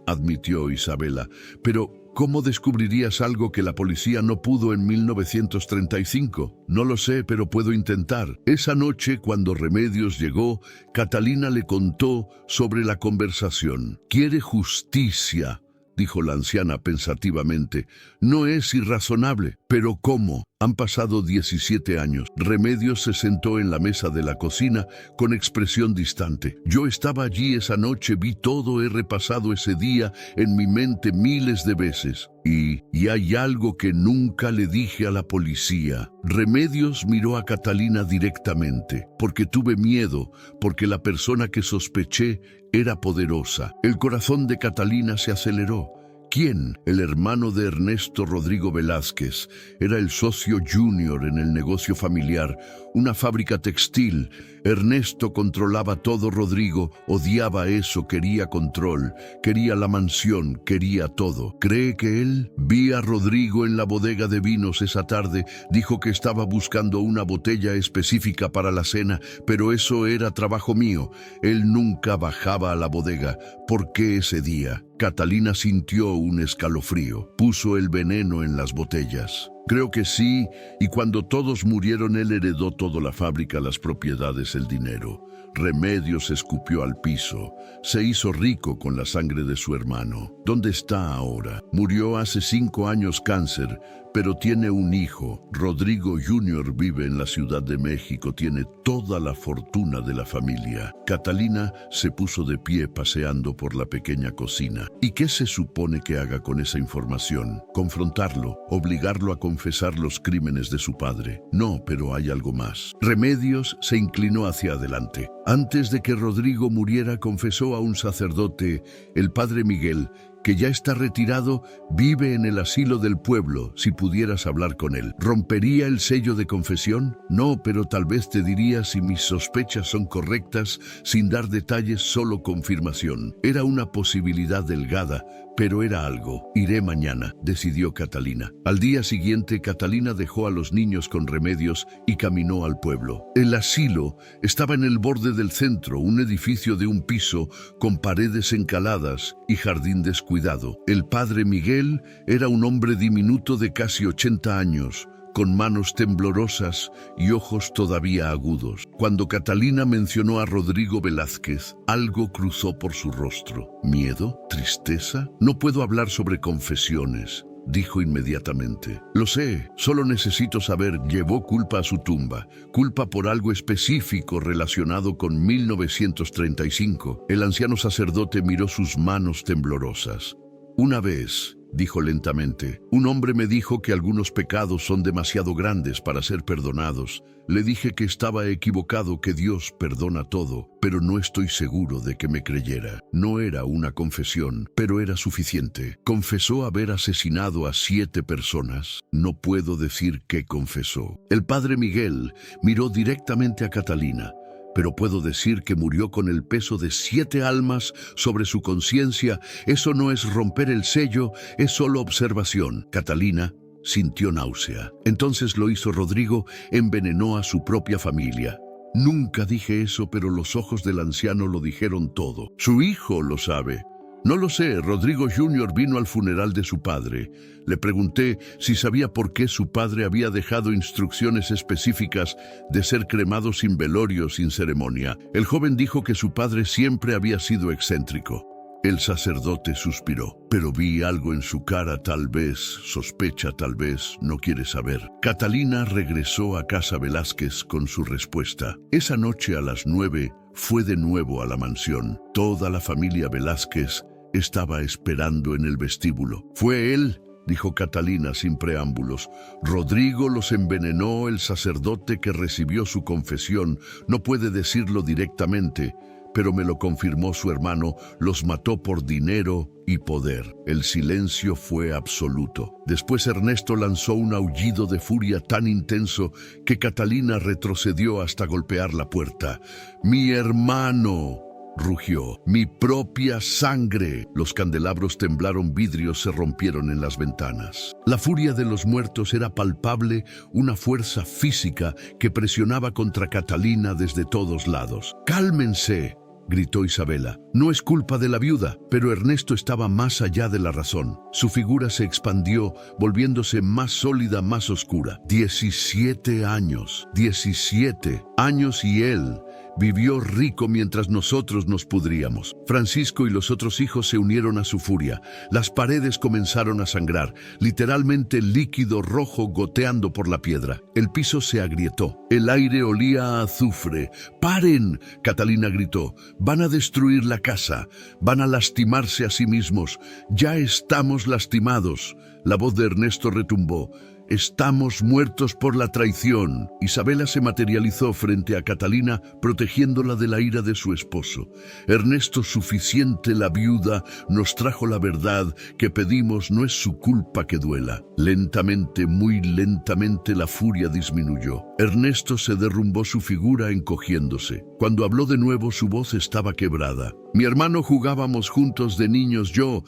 admitió Isabela. Pero ¿cómo descubrirías algo que la policía no pudo en 1935? No lo sé, pero puedo intentar. Esa noche, cuando Remedios llegó, Catalina le contó sobre la conversación. «Quiere justicia», dijo la anciana pensativamente. «No es irrazonable. ¿Pero cómo?» Han pasado 17 años. Remedios se sentó en la mesa de la cocina con expresión distante. Yo estaba allí esa noche, vi todo, he repasado ese día en mi mente miles de veces. Y hay algo que nunca le dije a la policía. Remedios miró a Catalina directamente, porque tuve miedo, porque la persona que sospeché era poderosa. El corazón de Catalina se aceleró. ¿Quién? El hermano de Ernesto, Rodrigo Velázquez. Era el socio junior en el negocio familiar, una fábrica textil. Ernesto controlaba todo. Rodrigo odiaba eso, quería control, quería la mansión, quería todo. ¿Cree que él? Vi a Rodrigo en la bodega de vinos esa tarde. Dijo que estaba buscando una botella específica para la cena, pero eso era trabajo mío. Él nunca bajaba a la bodega. ¿Por qué ese día? Catalina sintió un escalofrío. Puso el veneno en las botellas. Creo que sí, y cuando todos murieron él heredó toda la fábrica, las propiedades, el dinero. Remedios escupió al piso. Se hizo rico con la sangre de su hermano. ¿Dónde está ahora? Murió hace 5 años, cáncer, pero tiene un hijo. Rodrigo Jr. vive en la Ciudad de México, tiene toda la fortuna de la familia. Catalina se puso de pie paseando por la pequeña cocina. ¿Y qué se supone que haga con esa información? ¿Confrontarlo? ¿Obligarlo a confesar los crímenes de su padre? No, pero hay algo más. Remedios se inclinó hacia adelante. Antes de que Rodrigo muriera, confesó a un sacerdote, el padre Miguel, que ya está retirado, vive en el asilo del pueblo. Si pudieras hablar con él, ¿rompería el sello de confesión? No, pero tal vez te diría si mis sospechas son correctas, sin dar detalles, solo confirmación. Era una posibilidad delgada, pero era algo. Iré mañana, decidió Catalina. Al día siguiente, Catalina dejó a los niños con Remedios y caminó al pueblo. El asilo estaba en el borde del centro, un edificio de un piso con paredes encaladas y jardín descuidado. El padre Miguel era un hombre diminuto de casi 80 años, con manos temblorosas y ojos todavía agudos. Cuando Catalina mencionó a Rodrigo Velázquez, algo cruzó por su rostro. ¿Miedo? ¿Tristeza? No puedo hablar sobre confesiones, dijo inmediatamente. Lo sé, solo necesito saber. Llevó culpa a su tumba, culpa por algo específico relacionado con 1935. El anciano sacerdote miró sus manos temblorosas. Una vez, dijo lentamente, un hombre me dijo que algunos pecados son demasiado grandes para ser perdonados. Le dije que estaba equivocado, que Dios perdona todo, pero no estoy seguro de que me creyera. No era una confesión, pero era suficiente. Confesó haber asesinado a 7 personas. No puedo decir qué confesó. El padre Miguel miró directamente a Catalina. Pero puedo decir que murió con el peso de 7 almas sobre su conciencia. Eso no es romper el sello, es solo observación. Catalina sintió náusea. Entonces lo hizo Rodrigo, envenenó a su propia familia. Nunca dije eso, pero los ojos del anciano lo dijeron todo. Su hijo lo sabe. No lo sé, Rodrigo Jr. vino al funeral de su padre. Le pregunté si sabía por qué su padre había dejado instrucciones específicas de ser cremado sin velorio, sin ceremonia. El joven dijo que su padre siempre había sido excéntrico. El sacerdote suspiró, pero vi algo en su cara, tal vez, sospecha, tal vez, no quiere saber. Catalina regresó a casa Velázquez con su respuesta. Esa noche a las 9 fue de nuevo a la mansión. Toda la familia Velázquez estaba esperando en el vestíbulo. Fue él, dijo Catalina sin preámbulos. Rodrigo los envenenó, el sacerdote que recibió su confesión. No puede decirlo directamente, pero me lo confirmó su hermano, los mató por dinero y poder. El silencio fue absoluto. Después Ernesto lanzó un aullido de furia tan intenso que Catalina retrocedió hasta golpear la puerta. ¡Mi hermano!, rugió. ¡Mi propia sangre! Los candelabros temblaron, vidrios se rompieron en las ventanas. La furia de los muertos era palpable, una fuerza física que presionaba contra Catalina desde todos lados. ¡Cálmense!, gritó Isabela. No es culpa de la viuda, pero Ernesto estaba más allá de la razón. Su figura se expandió, volviéndose más sólida, más oscura. 17 años, 17 años y él vivió rico mientras nosotros nos pudríamos. Francisco y los otros hijos se unieron a su furia. Las paredes comenzaron a sangrar, literalmente líquido rojo goteando por la piedra. El piso se agrietó. El aire olía a azufre. ¡Paren!, Catalina gritó. Van a destruir la casa. Van a lastimarse a sí mismos. Ya estamos lastimados. La voz de Ernesto retumbó. Estamos muertos por la traición. Isabela se materializó frente a Catalina, protegiéndola de la ira de su esposo. Ernesto, suficiente, la viuda nos trajo la verdad que pedimos, no es su culpa que duela. Lentamente, muy lentamente, la furia disminuyó. Ernesto se derrumbó, su figura encogiéndose. Cuando habló de nuevo, su voz estaba quebrada. Mi hermano, jugábamos juntos de niños, yo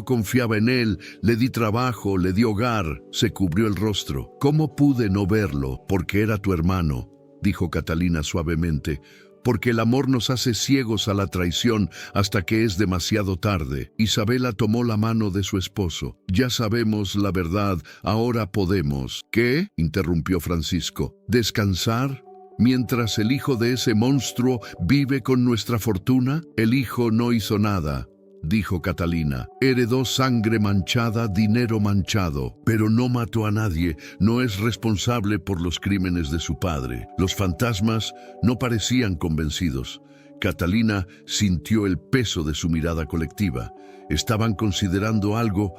confiaba en él, le di trabajo, le di hogar. Se cubrió el rostro. ¿Cómo pude no verlo? Porque era tu hermano, dijo Catalina suavemente. Porque el amor nos hace ciegos a la traición hasta que es demasiado tarde. Isabela tomó la mano de su esposo. Ya sabemos la verdad, ahora podemos. ¿Qué?, interrumpió Francisco. ¿Descansar? Mientras el hijo de ese monstruo vive con nuestra fortuna. El hijo no hizo nada, dijo Catalina. Heredó sangre manchada, dinero manchado, pero no mató a nadie, no es responsable por los crímenes de su padre. Los fantasmas no parecían convencidos. Catalina sintió el peso de su mirada colectiva. Estaban considerando algo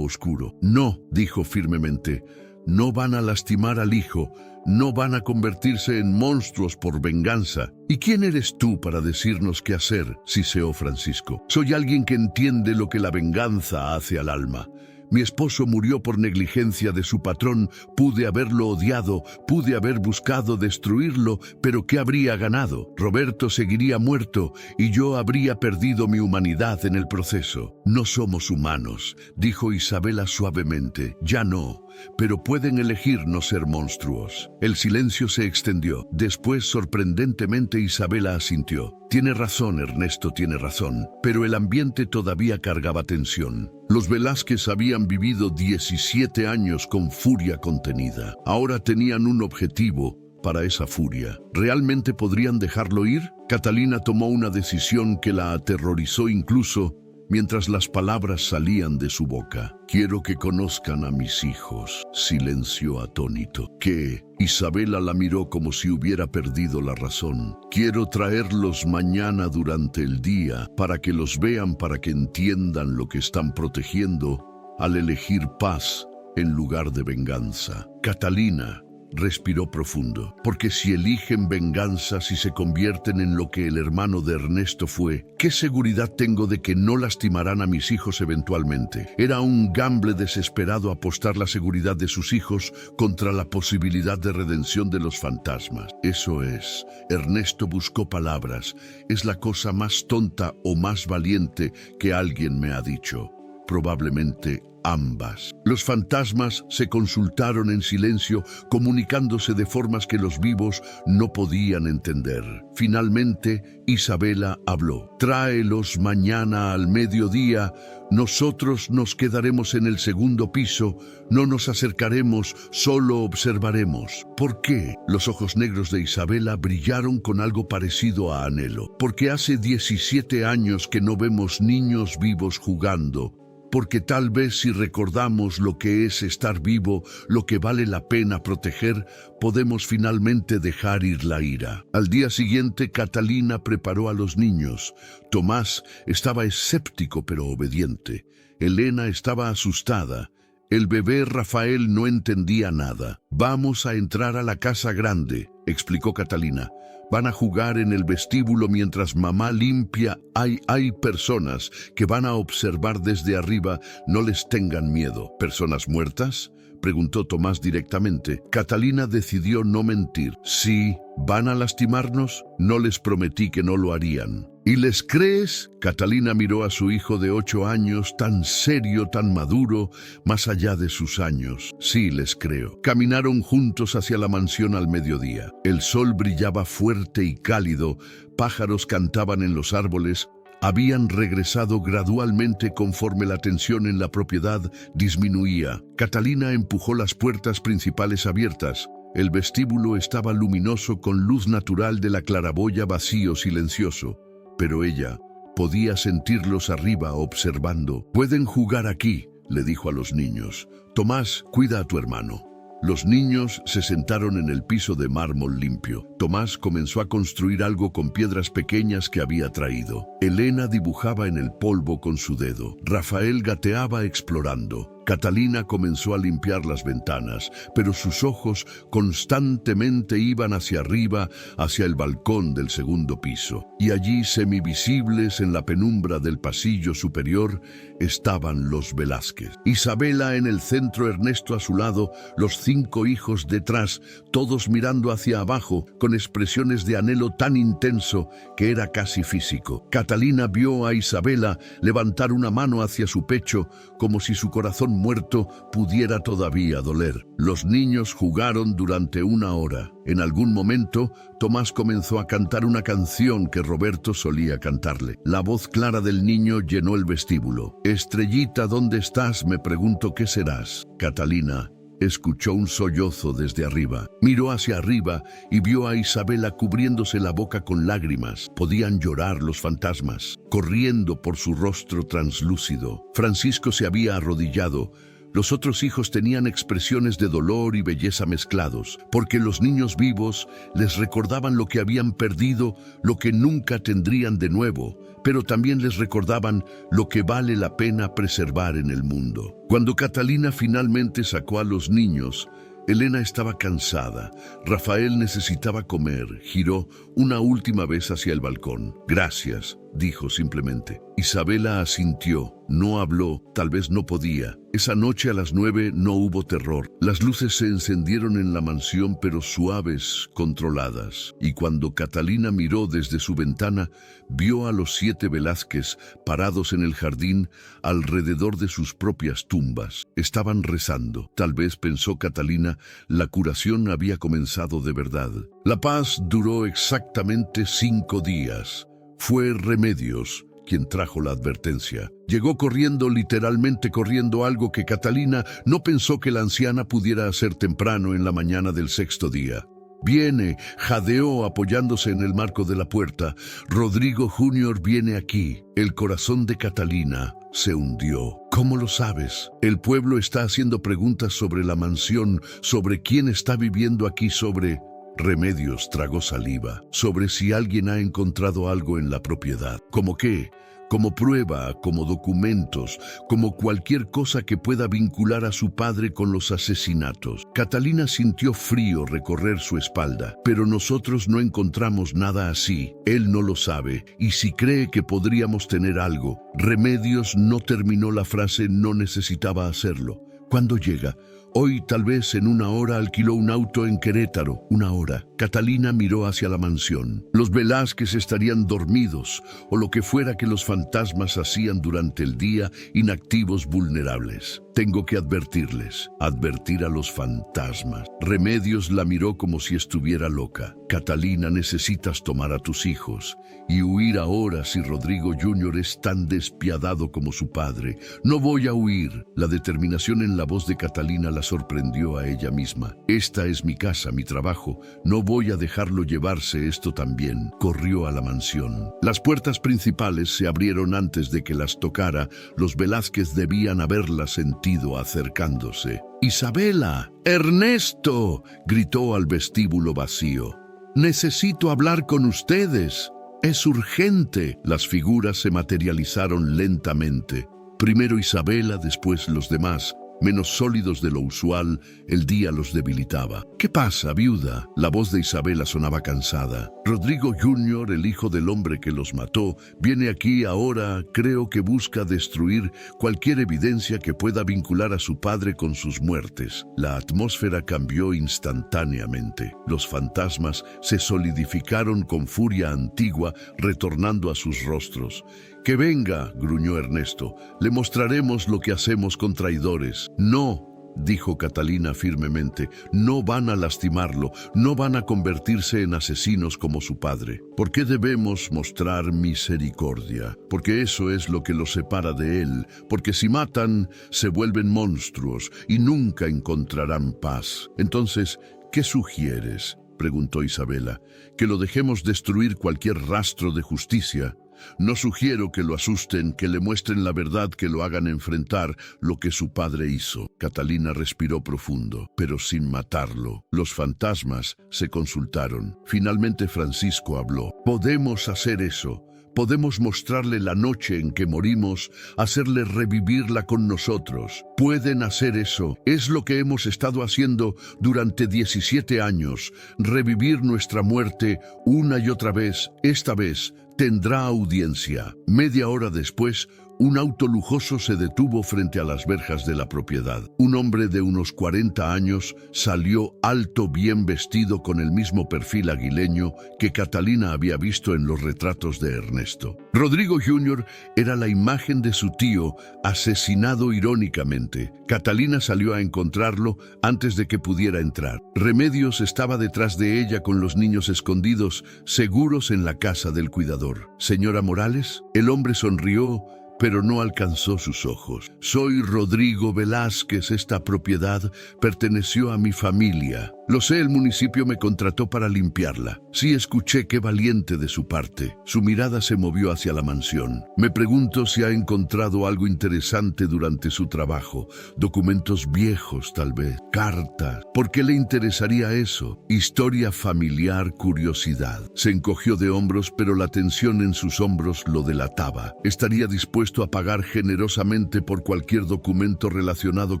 oscuro. No, dijo firmemente, no van a lastimar al hijo. No van a convertirse en monstruos por venganza. ¿Y quién eres tú para decirnos qué hacer?, siseó Francisco. Soy alguien que entiende lo que la venganza hace al alma. Mi esposo murió por negligencia de su patrón. Pude haberlo odiado, pude haber buscado destruirlo, pero ¿qué habría ganado? Roberto seguiría muerto y yo habría perdido mi humanidad en el proceso. No somos humanos, dijo Isabela suavemente. Ya no, pero pueden elegir no ser monstruos. El silencio se extendió. Después, sorprendentemente, Isabela asintió. Tiene razón, Ernesto tiene razón, pero el ambiente todavía cargaba tensión. Los Velázquez habían vivido 17 años con furia contenida. Ahora tenían un objetivo para esa furia. ¿Realmente podrían dejarlo ir? Catalina tomó una decisión que la aterrorizó incluso mientras las palabras salían de su boca. «Quiero que conozcan a mis hijos», silenció atónito. «¿Qué?». Isabela la miró como si hubiera perdido la razón. «Quiero traerlos mañana durante el día para que los vean, para que entiendan lo que están protegiendo al elegir paz en lugar de venganza». Catalina respiró profundo, porque si eligen venganza, si se convierten en lo que el hermano de Ernesto fue, ¿qué seguridad tengo de que no lastimarán a mis hijos eventualmente? Era un gamble desesperado apostar la seguridad de sus hijos contra la posibilidad de redención de los fantasmas. Eso es, Ernesto buscó palabras. Es la cosa más tonta o más valiente que alguien me ha dicho. Probablemente ambas. Los fantasmas se consultaron en silencio, comunicándose de formas que los vivos no podían entender. Finalmente, Isabela habló. «Tráelos mañana al mediodía. Nosotros nos quedaremos en el segundo piso. No nos acercaremos, solo observaremos». ¿Por qué? Los ojos negros de Isabela brillaron con algo parecido a anhelo. Porque hace 17 años que no vemos niños vivos jugando. Porque tal vez si recordamos lo que es estar vivo, lo que vale la pena proteger, podemos finalmente dejar ir la ira. Al día siguiente, Catalina preparó a los niños. Tomás estaba escéptico pero obediente. Elena estaba asustada. El bebé Rafael no entendía nada. «Vamos a entrar a la casa grande», explicó Catalina. «Van a jugar en el vestíbulo mientras mamá limpia. Hay personas que van a observar desde arriba. No les tengan miedo». «¿Personas muertas?», preguntó Tomás directamente. Catalina decidió no mentir. «Sí, ¿van a lastimarnos? No les prometí que no lo harían». «¿Y les crees?». Catalina miró a su hijo de 8 años, tan serio, tan maduro, más allá de sus años. «Sí, les creo». Caminaron juntos hacia la mansión al mediodía. El sol brillaba fuerte y cálido, pájaros cantaban en los árboles. Habían regresado gradualmente conforme la tensión en la propiedad disminuía. Catalina empujó las puertas principales abiertas. El vestíbulo estaba luminoso con luz natural de la claraboya, vacío, silencioso. Pero ella podía sentirlos arriba observando. «Pueden jugar aquí», le dijo a los niños. «Tomás, cuida a tu hermano». Los niños se sentaron en el piso de mármol limpio. Tomás comenzó a construir algo con piedras pequeñas que había traído. Elena dibujaba en el polvo con su dedo. Rafael gateaba explorando. Catalina comenzó a limpiar las ventanas, pero sus ojos constantemente iban hacia arriba, hacia el balcón del segundo piso. Y allí, semivisibles en la penumbra del pasillo superior, estaban los Velázquez. Isabela en el centro, Ernesto a su lado, los 5 hijos detrás, todos mirando hacia abajo, con expresiones de anhelo tan intenso que era casi físico. Catalina vio a Isabela levantar una mano hacia su pecho, como si su corazón muerto pudiera todavía doler. Los niños jugaron durante 1 hora. En algún momento, Tomás comenzó a cantar una canción que Roberto solía cantarle. La voz clara del niño llenó el vestíbulo. «Estrellita, ¿dónde estás? Me pregunto qué serás». Catalina escuchó un sollozo desde arriba. Miró hacia arriba y vio a Isabela cubriéndose la boca con lágrimas. Podían llorar los fantasmas, corriendo por su rostro translúcido. Francisco se había arrodillado. Los otros hijos tenían expresiones de dolor y belleza mezclados, porque los niños vivos les recordaban lo que habían perdido, lo que nunca tendrían de nuevo, pero también les recordaban lo que vale la pena preservar en el mundo. Cuando Catalina finalmente sacó a los niños, Elena estaba cansada. Rafael necesitaba comer. Giró una última vez hacia el balcón. «Gracias», dijo simplemente. Isabela asintió. No habló, tal vez no podía. Esa noche a las 9 no hubo terror. Las luces se encendieron en la mansión, pero suaves, controladas. Y cuando Catalina miró desde su ventana, vio a los 7 Velázquez parados en el jardín alrededor de sus propias tumbas. Estaban rezando. Tal vez, pensó Catalina, la curación había comenzado de verdad. La paz duró exactamente 5 días. Fue Remedios quien trajo la advertencia. Llegó corriendo, literalmente corriendo, algo que Catalina no pensó que la anciana pudiera hacer temprano en la mañana del 6.º día. Viene, jadeó apoyándose en el marco de la puerta. Rodrigo Jr. viene aquí. El corazón de Catalina se hundió. ¿Cómo lo sabes? El pueblo está haciendo preguntas sobre la mansión, sobre quién está viviendo aquí, sobre... Remedios tragó saliva. Sobre si alguien ha encontrado algo en la propiedad. ¿Cómo qué? Como prueba, como documentos, como cualquier cosa que pueda vincular a su padre con los asesinatos. Catalina sintió frío recorrer su espalda, pero nosotros no encontramos nada así. Él no lo sabe, y si cree que podríamos tener algo. Remedios no terminó la frase, no necesitaba hacerlo. ¿Cuándo llega? Hoy, tal vez en una hora, alquiló un auto en Querétaro. Una hora. Catalina miró hacia la mansión. Los Velázquez estarían dormidos, o lo que fuera que los fantasmas hacían durante el día, inactivos, vulnerables. Tengo que advertirles, advertir a los fantasmas. Remedios la miró como si estuviera loca. Catalina, necesitas tomar a tus hijos y huir ahora si Rodrigo Jr. es tan despiadado como su padre. No voy a huir. La determinación en la voz de Catalina la sorprendió a ella misma. Esta es mi casa, mi trabajo. No voy a dejarlo llevarse esto también. Corrió a la mansión. Las puertas principales se abrieron antes de que las tocara. Los Velázquez debían haberlas sentido acercándose. ¡Isabela! ¡Ernesto!, gritó al vestíbulo vacío. «Necesito hablar con ustedes. Es urgente». Las figuras se materializaron lentamente. Primero Isabela, después los demás. Menos sólidos de lo usual, el día los debilitaba. «¿Qué pasa, viuda?». La voz de Isabela sonaba cansada. «Rodrigo Jr., el hijo del hombre que los mató, viene aquí ahora. Creo que busca destruir cualquier evidencia que pueda vincular a su padre con sus muertes». La atmósfera cambió instantáneamente. Los fantasmas se solidificaron con furia antigua, retornando a sus rostros. «Que venga», gruñó Ernesto. «Le mostraremos lo que hacemos con traidores». «No», dijo Catalina firmemente, «no van a lastimarlo, no van a convertirse en asesinos como su padre. ¿Por qué debemos mostrar misericordia? Porque eso es lo que los separa de él, porque si matan, se vuelven monstruos y nunca encontrarán paz. Entonces, ¿qué sugieres?», preguntó Isabela. «¿Que lo dejemos destruir cualquier rastro de justicia? No sugiero que lo asusten, que le muestren la verdad, que lo hagan enfrentar lo que su padre hizo». Catalina respiró profundo, pero sin matarlo. Los fantasmas se consultaron. Finalmente Francisco habló. «Podemos hacer eso. Podemos mostrarle la noche en que morimos, hacerle revivirla con nosotros. Pueden hacer eso. Es lo que hemos estado haciendo durante 17 años. Revivir nuestra muerte una y otra vez. Esta vez tendrá audiencia». Media hora después, un auto lujoso se detuvo frente a las verjas de la propiedad. Un hombre de unos 40 años salió alto, bien vestido, con el mismo perfil aguileño que Catalina había visto en los retratos de Ernesto. Rodrigo Jr. era la imagen de su tío, asesinado irónicamente. Catalina salió a encontrarlo antes de que pudiera entrar. Remedios estaba detrás de ella con los niños escondidos, seguros en la casa del cuidador. «Señora Morales». El hombre sonrió, pero no alcanzó sus ojos. «Soy Rodrigo Velázquez. Esta propiedad perteneció a mi familia. Lo sé, el municipio me contrató para limpiarla». Sí, escuché, qué valiente de su parte. Su mirada se movió hacia la mansión. «Me pregunto si ha encontrado algo interesante durante su trabajo. Documentos viejos, tal vez. Cartas. ¿Por qué le interesaría eso? Historia familiar, curiosidad». Se encogió de hombros, pero la tensión en sus hombros lo delataba. «Estaría dispuesto a pagar generosamente por cualquier documento relacionado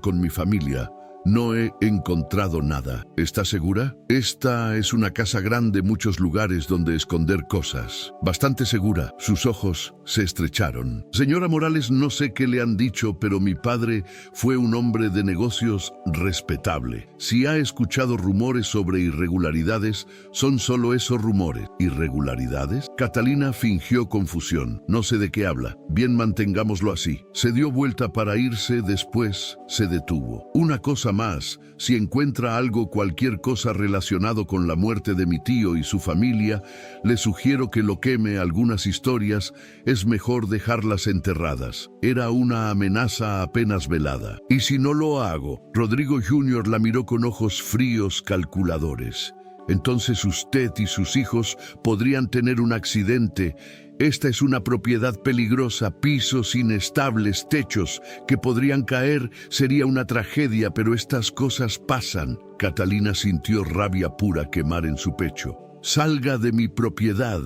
con mi familia. No he encontrado nada». «¿Está segura? Esta es una casa grande, muchos lugares donde esconder cosas». «Bastante segura». Sus ojos se estrecharon. «Señora Morales, no sé qué le han dicho, pero mi padre fue un hombre de negocios respetable. Si ha escuchado rumores sobre irregularidades, son solo esos rumores». «¿Irregularidades?». Catalina fingió confusión. «No sé de qué habla». «Bien, mantengámoslo así». Se dio vuelta para irse, después se detuvo. «Una cosa más, si encuentra algo, cualquier cosa relacionado con la muerte de mi tío y su familia, le sugiero que lo queme. Algunas historias es mejor dejarlas enterradas. Era una amenaza apenas velada. ¿Y si no lo hago?». Rodrigo Jr. la miró con ojos fríos, calculadores. Entonces usted y sus hijos podrían tener un accidente. Esta es una propiedad peligrosa, pisos inestables, techos que podrían caer. Sería una tragedia, pero estas cosas pasan. Catalina sintió rabia pura quemar en su pecho. Salga de mi propiedad.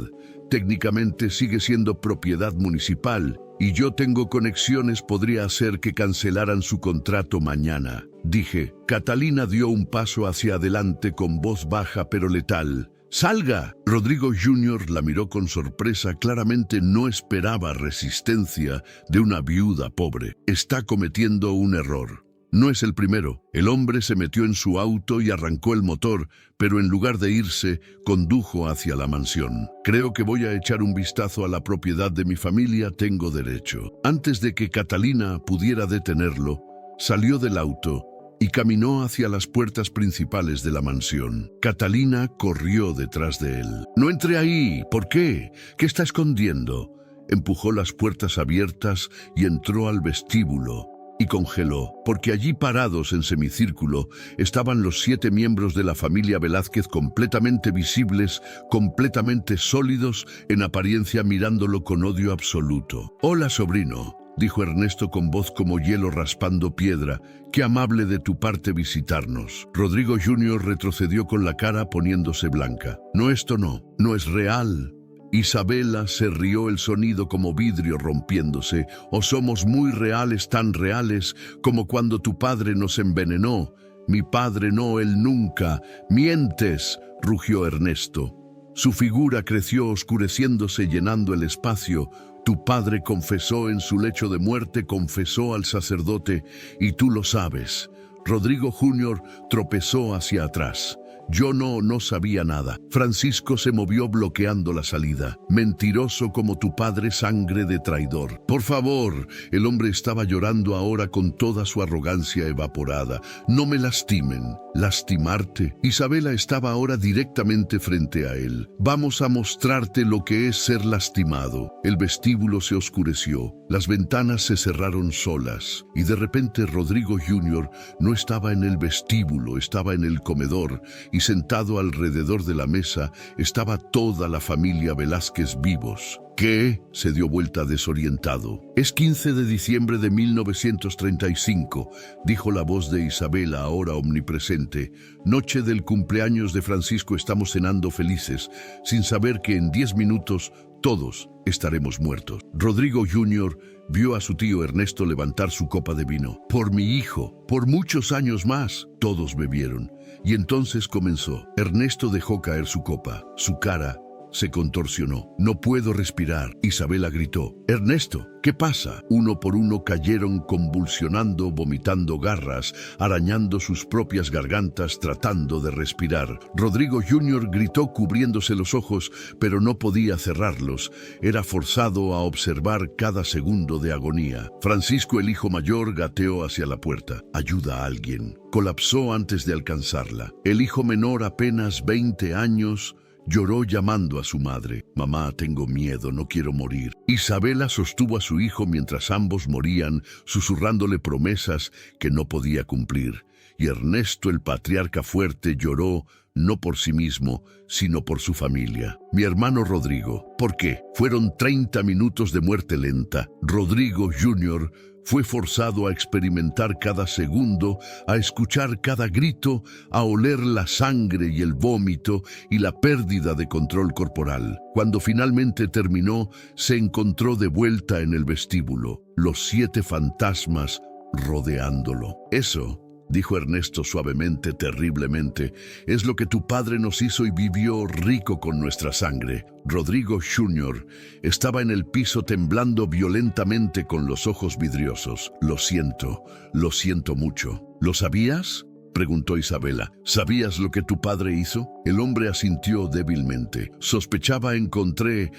Técnicamente sigue siendo propiedad municipal y yo tengo conexiones, podría hacer que cancelaran su contrato mañana. Dije. Catalina dio un paso hacia adelante con voz baja pero letal. ¡Salga! Rodrigo Jr. la miró con sorpresa. Claramente no esperaba resistencia de una viuda pobre. Está cometiendo un error. No es el primero. El hombre se metió en su auto y arrancó el motor, pero en lugar de irse, condujo hacia la mansión. Creo que voy a echar un vistazo a la propiedad de mi familia, tengo derecho. Antes de que Catalina pudiera detenerlo, salió del auto y caminó hacia las puertas principales de la mansión. Catalina corrió detrás de él. «No entre ahí. ¿Por qué? ¿Qué está escondiendo?» Empujó las puertas abiertas y entró al vestíbulo. Y congeló, porque allí parados en semicírculo estaban los 7 miembros de la familia Velázquez completamente visibles, completamente sólidos, en apariencia mirándolo con odio absoluto. «Hola, sobrino», dijo Ernesto con voz como hielo raspando piedra. «Qué amable de tu parte visitarnos». Rodrigo Jr. retrocedió con la cara poniéndose blanca. «No, esto no es real». Isabela se rió, el sonido como vidrio rompiéndose. «O somos muy reales, tan reales como cuando tu padre nos envenenó». «Mi padre no, él nunca». «Mientes», rugió Ernesto. Su figura creció oscureciéndose, llenando el espacio. «Tu padre confesó en su lecho de muerte, confesó al sacerdote, y tú lo sabes». Rodrigo Jr. tropezó hacia atrás. «Yo no sabía nada». Francisco se movió bloqueando la salida. «Mentiroso como tu padre, sangre de traidor». «Por favor». El hombre estaba llorando ahora con toda su arrogancia evaporada. «No me lastimen». «¿Lastimarte?» Isabela estaba ahora directamente frente a él. «Vamos a mostrarte lo que es ser lastimado». El vestíbulo se oscureció. Las ventanas se cerraron solas. Y de repente Rodrigo Jr. no estaba en el vestíbulo, estaba en el comedor. Y sentado alrededor de la mesa estaba toda la familia Velázquez vivos. ¿Qué? Se dio vuelta desorientado. «Es 15 de diciembre de 1935, dijo la voz de Isabela, ahora omnipresente. «Noche del cumpleaños de Francisco, estamos cenando felices, sin saber que en 10 minutos todos estaremos muertos». Rodrigo Jr. vio a su tío Ernesto levantar su copa de vino. «Por mi hijo, por muchos años más». Todos bebieron. Y entonces comenzó. Ernesto dejó caer su copa. Su cara se contorsionó. «No puedo respirar». Isabela gritó. «Ernesto, ¿qué pasa?» Uno por uno cayeron convulsionando, vomitando garras, arañando sus propias gargantas, tratando de respirar. Rodrigo Jr. gritó cubriéndose los ojos, pero no podía cerrarlos. Era forzado a observar cada segundo de agonía. Francisco, el hijo mayor, gateó hacia la puerta. «Ayuda a alguien». Colapsó antes de alcanzarla. El hijo menor, apenas 20 años, lloró llamando a su madre. «Mamá, tengo miedo, no quiero morir». Isabela sostuvo a su hijo mientras ambos morían, susurrándole promesas que no podía cumplir. Y Ernesto, el patriarca fuerte, lloró no por sí mismo, sino por su familia. «Mi hermano Rodrigo». ¿Por qué? Fueron 30 minutos de muerte lenta. Rodrigo Jr. fue forzado a experimentar cada segundo, a escuchar cada grito, a oler la sangre y el vómito y la pérdida de control corporal. Cuando finalmente terminó, se encontró de vuelta en el vestíbulo, los 7 fantasmas rodeándolo. «Eso», dijo Ernesto suavemente, terriblemente, «es lo que tu padre nos hizo y vivió rico con nuestra sangre». Rodrigo Jr. estaba en el piso temblando violentamente con los ojos vidriosos. Lo siento mucho». «¿Lo sabías?», preguntó Isabela. «¿Sabías lo que tu padre hizo?». El hombre asintió débilmente. «Sospechaba, encontré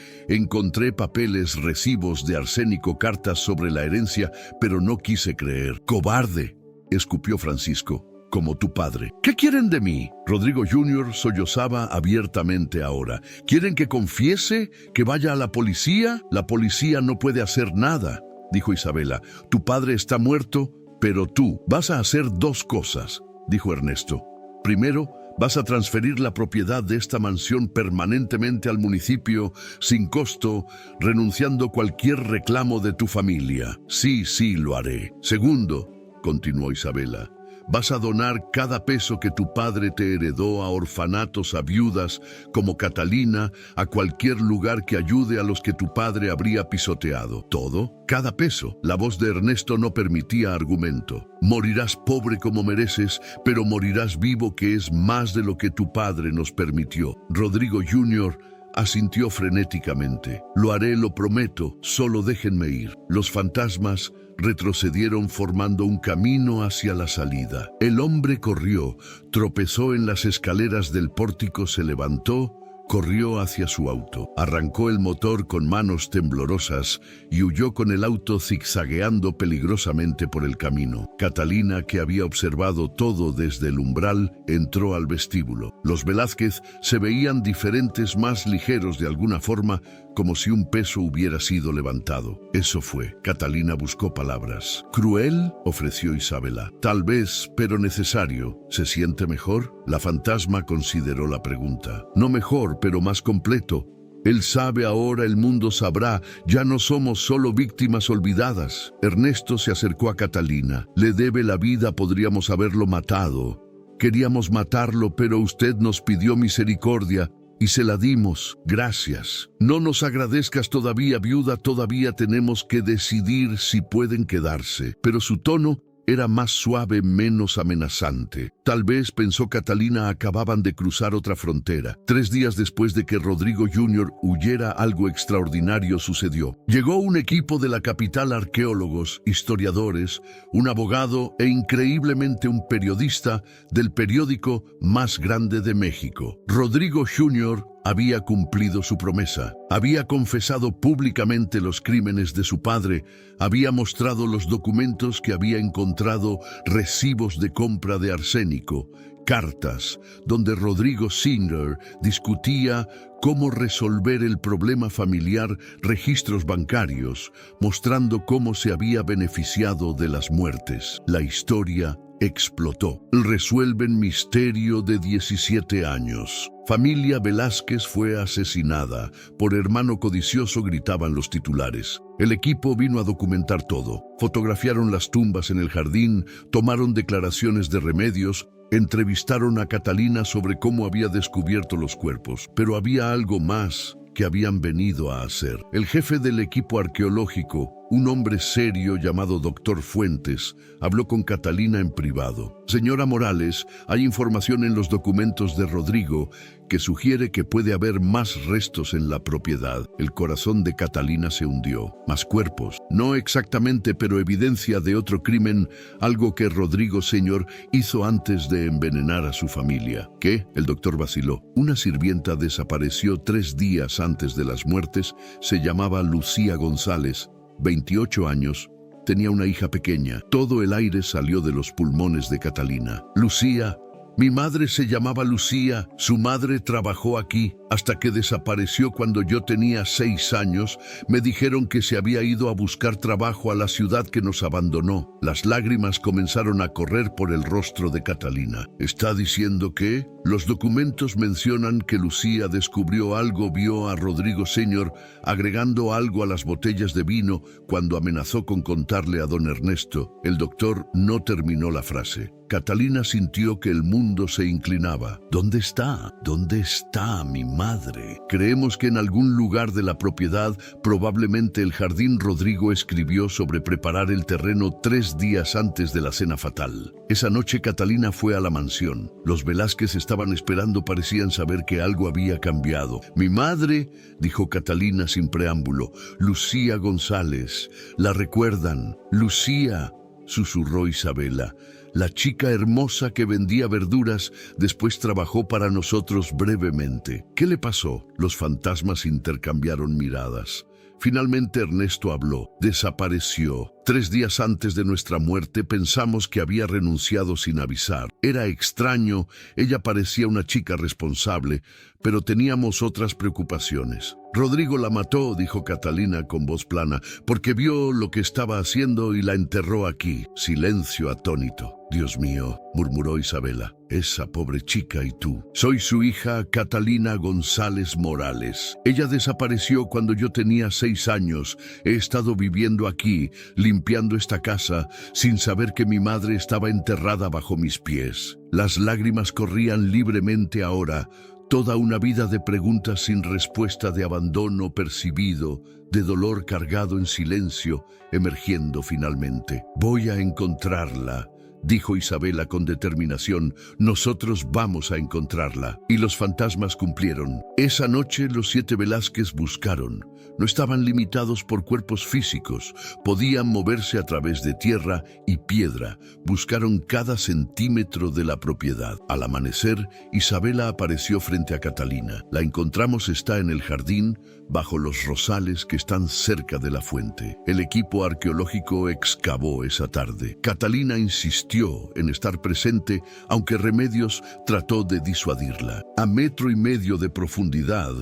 papeles, recibos de arsénico, cartas sobre la herencia, pero no quise creer». «¡Cobarde!», escupió Francisco. «Como tu padre». «¿Qué quieren de mí?». Rodrigo Jr. sollozaba abiertamente ahora. «¿Quieren que confiese? ¿Que vaya a la policía?». «La policía no puede hacer nada», dijo Isabela. «Tu padre está muerto, pero tú vas a hacer 2 cosas», dijo Ernesto. «Primero, Vas a transferir la propiedad de esta mansión permanentemente al municipio, sin costo, renunciando a cualquier reclamo de tu familia. Sí, lo haré. Segundo, continuó Isabela, vas a donar cada peso que tu padre te heredó a orfanatos, a viudas, como Catalina, a cualquier lugar que ayude a los que tu padre habría pisoteado. ¿Todo? Cada peso. La voz de Ernesto no permitía argumento. Morirás pobre como mereces, pero morirás vivo, que es más de lo que tu padre nos permitió. Rodrigo Jr. asintió frenéticamente. Lo haré, lo prometo, solo déjenme ir. Los fantasmas retrocedieron formando un camino hacia la salida. El hombre corrió, tropezó en las escaleras del pórtico, se levantó, corrió hacia su auto, arrancó el motor con manos temblorosas y huyó con el auto zigzagueando peligrosamente por el camino. Catalina, que había observado todo desde el umbral, entró al vestíbulo. Los Velázquez se veían diferentes, más ligeros de alguna forma, como si un peso hubiera sido levantado. Eso fue. Catalina buscó palabras. ¿Cruel?, ofreció Isabela. Tal vez, pero necesario. ¿Se siente mejor? La fantasma consideró la pregunta. No mejor, pero más completo. Él sabe ahora, el mundo sabrá, ya no somos solo víctimas olvidadas. Ernesto se acercó a Catalina. Le debe la vida, podríamos haberlo matado. Queríamos matarlo, pero usted nos pidió misericordia y se la dimos. Gracias. No nos agradezcas todavía, viuda, todavía tenemos que decidir si pueden quedarse. Pero su tono era más suave, menos amenazante. Tal vez, pensó Catalina, acababan de cruzar otra frontera. 3 días después de que Rodrigo Jr. huyera, algo extraordinario sucedió. Llegó un equipo de la capital, arqueólogos, historiadores, un abogado e increíblemente un periodista del periódico más grande de México. Rodrigo Jr. había cumplido su promesa. Había confesado públicamente los crímenes de su padre, había mostrado los documentos que había encontrado, recibos de compra de arsénico, cartas, donde Rodrigo Singer discutía cómo resolver el problema familiar, registros bancarios, mostrando cómo se había beneficiado de las muertes. La historia explotó. Resuelven misterio de 17 años. Familia Velázquez fue asesinada. Por hermano codicioso, gritaban los titulares. El equipo vino a documentar todo. Fotografiaron las tumbas en el jardín, tomaron declaraciones de Remedios, entrevistaron a Catalina sobre cómo había descubierto los cuerpos. Pero había algo más que habían venido a hacer. El jefe del equipo arqueológico, un hombre serio llamado Dr. Fuentes, habló con Catalina en privado. Señora Morales, hay información en los documentos de Rodrigo que sugiere que puede haber más restos en la propiedad. El corazón de Catalina se hundió. Más cuerpos. No exactamente, pero evidencia de otro crimen, algo que Rodrigo Sr. hizo antes de envenenar a su familia. ¿Qué? El doctor vaciló. Una sirvienta desapareció 3 días antes de las muertes. Se llamaba Lucía González, 28 años, tenía una hija pequeña. Todo el aire salió de los pulmones de Catalina. Lucía, mi madre se llamaba Lucía, su madre trabajó aquí hasta que desapareció cuando yo tenía 6 años. Me dijeron que se había ido a buscar trabajo a la ciudad que nos abandonó. Las lágrimas comenzaron a correr por el rostro de Catalina. ¿Está diciendo que? Los documentos mencionan que Lucía descubrió algo, vio a Rodrigo Sr. agregando algo a las botellas de vino cuando amenazó con contarle a don Ernesto. El doctor no terminó la frase. Catalina sintió que el mundo se inclinaba. ¿Dónde está? ¿Dónde está mi madre? Creemos que en algún lugar de la propiedad, probablemente el jardín. Rodrigo escribió sobre preparar el terreno 3 días antes de la cena fatal. Esa noche Catalina fue a la mansión. Los Velázquez estaban esperando, parecían saber que algo había cambiado. Mi madre, dijo Catalina sin preámbulo. Lucía González. ¿La recuerdan? Lucía, susurró Isabela. La chica hermosa que vendía verduras, después trabajó para nosotros brevemente. ¿Qué le pasó? Los fantasmas intercambiaron miradas. Finalmente Ernesto habló. Desapareció. 3 días antes de nuestra muerte pensamos que había renunciado sin avisar. Era extraño, ella parecía una chica responsable, pero teníamos otras preocupaciones. Rodrigo la mató, dijo Catalina con voz plana, porque vio lo que estaba haciendo y la enterró aquí. Silencio atónito. Dios mío, murmuró Isabela, esa pobre chica y tú. Soy su hija Catalina González Morales. Ella desapareció cuando yo tenía 6 años. He estado viviendo aquí, limpiando esta casa, sin saber que mi madre estaba enterrada bajo mis pies. Las lágrimas corrían libremente ahora. Toda una vida de preguntas sin respuesta, de abandono percibido, de dolor cargado en silencio, emergiendo finalmente. Voy a encontrarla, dijo Isabela con determinación. Nosotros vamos a encontrarla. Y los fantasmas cumplieron. Esa noche los 7 Velázquez buscaron. No estaban limitados por cuerpos físicos. Podían moverse a través de tierra y piedra. Buscaron cada centímetro de la propiedad. Al amanecer, Isabela apareció frente a Catalina. La encontramos, está en el jardín, bajo los rosales que están cerca de la fuente. El equipo arqueológico excavó esa tarde. Catalina insistió en estar presente, aunque Remedios trató de disuadirla. A 1,5 metros de profundidad,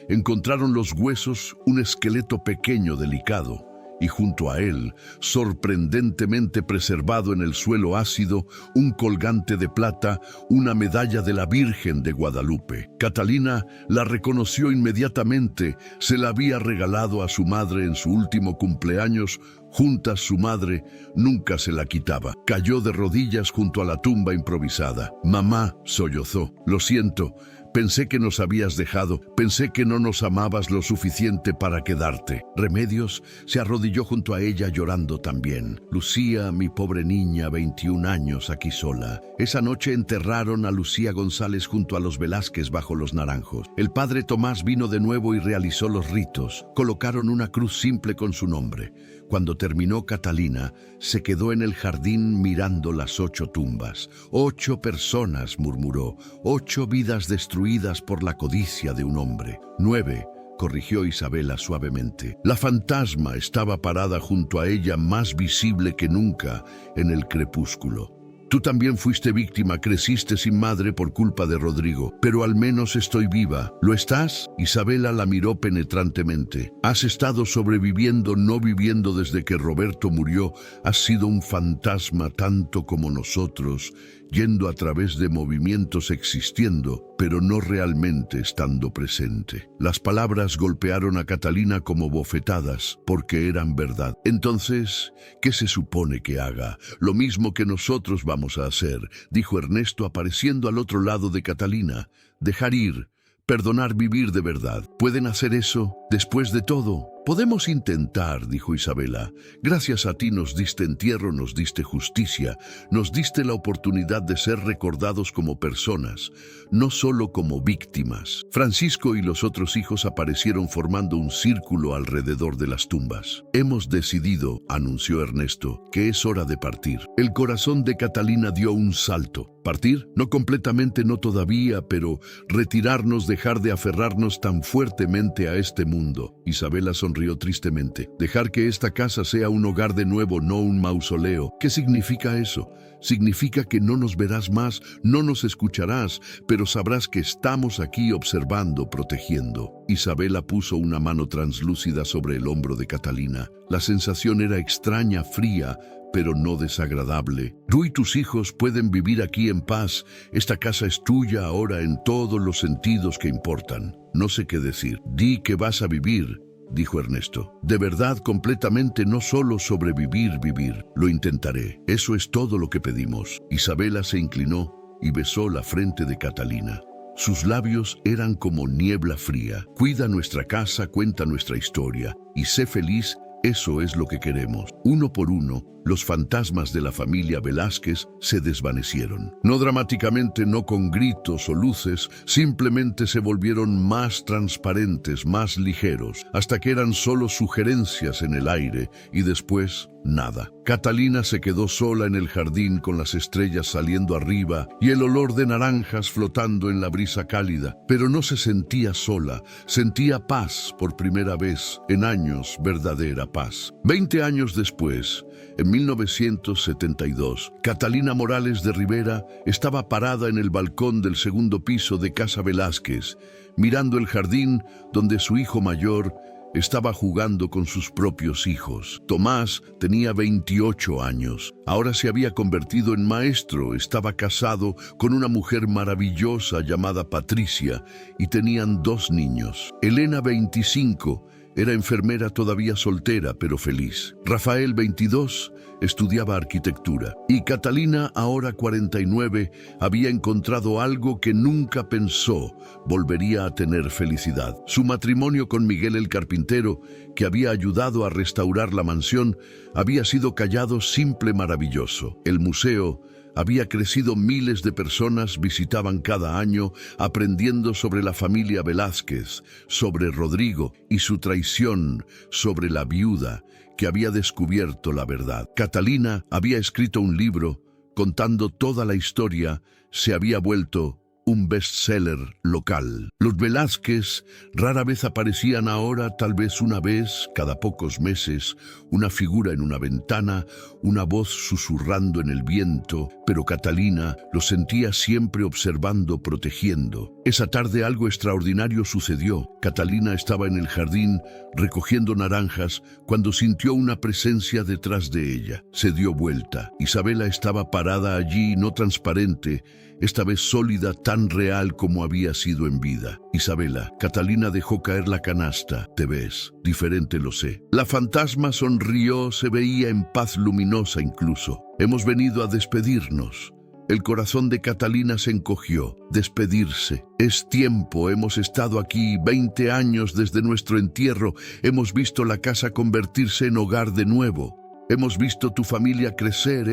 encontraron los huesos, un esqueleto pequeño, delicado, y junto a él, sorprendentemente preservado en el suelo ácido, un colgante de plata, una medalla de la Virgen de Guadalupe. Catalina la reconoció inmediatamente. Se la había regalado a su madre en su último cumpleaños. Juntas su madre nunca se la quitaba. Cayó de rodillas junto a la tumba improvisada. Mamá, sollozó. Lo siento. Pensé que nos habías dejado, pensé que no nos amabas lo suficiente para quedarte. Remedios se arrodilló junto a ella llorando también. Lucía, mi pobre niña, 21 años, aquí sola. Esa noche enterraron a Lucía González junto a los Velázquez bajo los naranjos. El padre Tomás vino de nuevo y realizó los ritos. Colocaron una cruz simple con su nombre. Cuando terminó, Catalina se quedó en el jardín mirando las 8 tumbas. 8 personas, murmuró, 8 vidas destruidas por la codicia de un hombre. 9, corrigió Isabela suavemente. La fantasma estaba parada junto a ella, más visible que nunca en el crepúsculo. Tú también fuiste víctima, creciste sin madre por culpa de Rodrigo, pero al menos estoy viva. ¿Lo estás? Isabela la miró penetrantemente. Has estado sobreviviendo, no viviendo desde que Roberto murió. Has sido un fantasma tanto como nosotros, yendo a través de movimientos, existiendo, pero no realmente estando presente. Las palabras golpearon a Catalina como bofetadas, porque eran verdad. Entonces, ¿qué se supone que haga? Lo mismo que nosotros vamos a hacer, dijo Ernesto apareciendo al otro lado de Catalina. Dejar ir, perdonar, vivir de verdad. ¿Pueden hacer eso? Después de todo, podemos intentar, dijo Isabela. Gracias a ti nos diste entierro, nos diste justicia, nos diste la oportunidad de ser recordados como personas, no solo como víctimas. Francisco y los otros hijos aparecieron formando un círculo alrededor de las tumbas. Hemos decidido, anunció Ernesto, que es hora de partir. El corazón de Catalina dio un salto. ¿Partir? No completamente, no todavía, pero retirarnos, dejar de aferrarnos tan fuertemente a este mundo. Isabela sonrió tristemente. Dejar que esta casa sea un hogar de nuevo, no un mausoleo. ¿Qué significa eso? Significa que no nos verás más, no nos escucharás, pero sabrás que estamos aquí observando, protegiendo. Isabela puso una mano translúcida sobre el hombro de Catalina. La sensación era extraña, fría, pero no desagradable. Tú y tus hijos pueden vivir aquí en paz. Esta casa es tuya ahora en todos los sentidos que importan. No sé qué decir. Di que vas a vivir, dijo Ernesto. De verdad, completamente, no solo sobrevivir, vivir. Lo intentaré. Eso es todo lo que pedimos. Isabela se inclinó y besó la frente de Catalina. Sus labios eran como niebla fría. Cuida nuestra casa, cuenta nuestra historia y sé feliz. Eso es lo que queremos. Uno por uno, los fantasmas de la familia Velázquez se desvanecieron. No dramáticamente, no con gritos o luces, simplemente se volvieron más transparentes, más ligeros, hasta que eran solo sugerencias en el aire y después nada. Catalina se quedó sola en el jardín con las estrellas saliendo arriba y el olor de naranjas flotando en la brisa cálida. Pero no se sentía sola, sentía paz por primera vez en años, verdadera paz. 20 años después, en 1972, Catalina Morales de Rivera estaba parada en el balcón del segundo piso de Casa Velázquez, mirando el jardín donde su hijo mayor estaba jugando con sus propios hijos. Tomás tenía 28 años. Ahora se había convertido en maestro, estaba casado con una mujer maravillosa llamada Patricia y tenían 2 niños. Elena, 25, era enfermera todavía soltera, pero feliz. Rafael, 22, estudiaba arquitectura. Y Catalina, ahora 49, había encontrado algo que nunca pensó volvería a tener felicidad. Su matrimonio con Miguel el carpintero, que había ayudado a restaurar la mansión, había sido callado, simple, maravilloso. El museo había crecido, miles de personas visitaban cada año aprendiendo sobre la familia Velázquez, sobre Rodrigo y su traición, sobre la viuda que había descubierto la verdad. Catalina había escrito un libro contando toda la historia, se había vuelto un bestseller local. Los Velázquez rara vez aparecían, ahora tal vez una vez cada pocos meses, una figura en una ventana, una voz susurrando en el viento, pero Catalina lo sentía siempre observando, protegiendo. Esa tarde algo extraordinario sucedió. Catalina estaba en el jardín recogiendo naranjas cuando sintió una presencia detrás de ella. Se dio vuelta. Isabela estaba parada allí, no transparente, esta vez sólida, tan real como había sido en vida. Isabela, Catalina dejó caer la canasta. Te ves diferente, lo sé. La fantasma sonrió, se veía en paz, luminosa incluso. Hemos venido a despedirnos. El corazón de Catalina se encogió. Despedirse. Es tiempo, hemos estado aquí 20 años desde nuestro entierro. Hemos visto la casa convertirse en hogar de nuevo. Hemos visto tu familia crecer,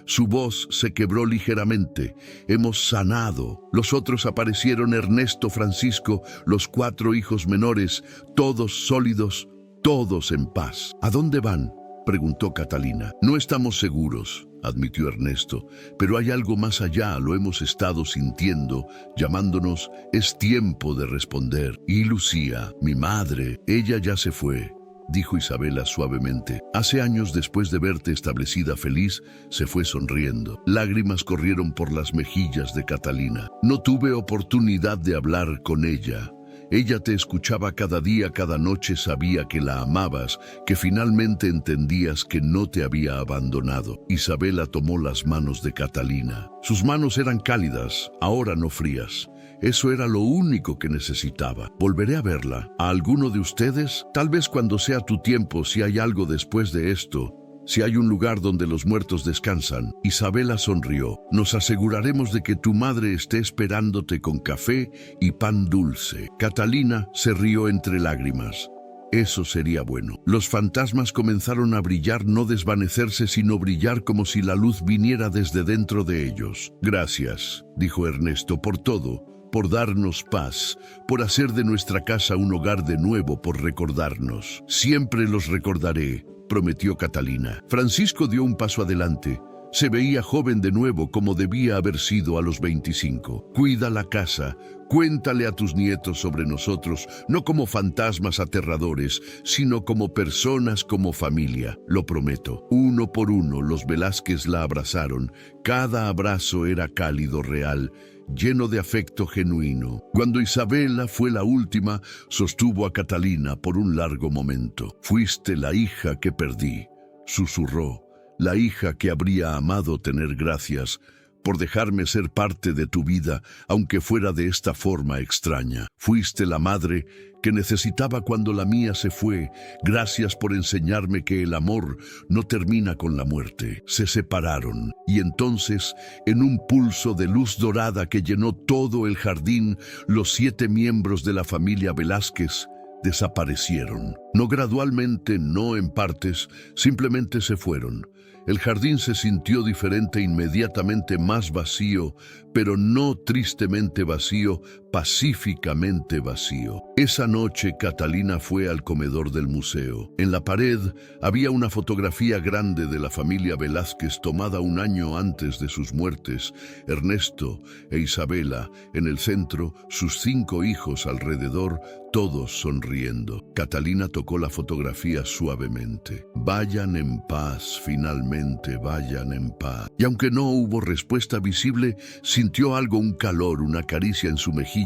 Su voz se quebró ligeramente. Hemos sanado. Los otros aparecieron, Ernesto, Francisco, los 4 hijos menores, todos sólidos, todos en paz. ¿A dónde van?, preguntó Catalina. No estamos seguros, admitió Ernesto, pero hay algo más allá, lo hemos estado sintiendo, llamándonos. Es tiempo de responder. Y Lucía, mi madre, ella ya se fue, dijo Isabela suavemente. Hace años, después de verte establecida feliz, se fue sonriendo. Lágrimas corrieron por las mejillas de Catalina. No tuve oportunidad de hablar con ella. Ella te escuchaba cada día, cada noche, sabía que la amabas, que finalmente entendías que no te había abandonado. Isabela tomó las manos de Catalina. Sus manos eran cálidas, ahora no frías. Eso era lo único que necesitaba. Volveré a verla. ¿A alguno de ustedes? Tal vez cuando sea tu tiempo, si hay algo después de esto. Si hay un lugar donde los muertos descansan. Isabela sonrió. Nos aseguraremos de que tu madre esté esperándote con café y pan dulce. Catalina se rió entre lágrimas. Eso sería bueno. Los fantasmas comenzaron a brillar, no desvanecerse, sino brillar como si la luz viniera desde dentro de ellos. Gracias, dijo Ernesto, por todo. Por darnos paz, por hacer de nuestra casa un hogar de nuevo, por recordarnos. Siempre los recordaré, prometió Catalina. Francisco dio un paso adelante. Se veía joven de nuevo, como debía haber sido a los 25. Cuida la casa, cuéntale a tus nietos sobre nosotros, no como fantasmas aterradores, sino como personas, como familia. Lo prometo. Uno por uno, los Velázquez la abrazaron. Cada abrazo era cálido, real, lleno de afecto genuino. Cuando Isabela fue la última, sostuvo a Catalina por un largo momento. Fuiste la hija que perdí, susurró. La hija que habría amado tener. Gracias por dejarme ser parte de tu vida, aunque fuera de esta forma extraña. Fuiste la madre que necesitaba cuando la mía se fue. Gracias por enseñarme que el amor no termina con la muerte. Se separaron, y entonces, en un pulso de luz dorada que llenó todo el jardín, los 7 miembros de la familia Velázquez desaparecieron. No gradualmente, no en partes, simplemente se fueron. El jardín se sintió diferente inmediatamente, más vacío, pero no tristemente vacío, pacíficamente vacío. Esa noche Catalina fue al comedor del museo. En la pared había una fotografía grande de la familia Velázquez tomada un año antes de sus muertes. Ernesto e Isabela en el centro, sus 5 hijos alrededor, todos sonriendo. Catalina tocó la fotografía suavemente. Vayan en paz, finalmente vayan en paz. Y aunque no hubo respuesta visible, sintió algo, un calor, una caricia en su mejilla,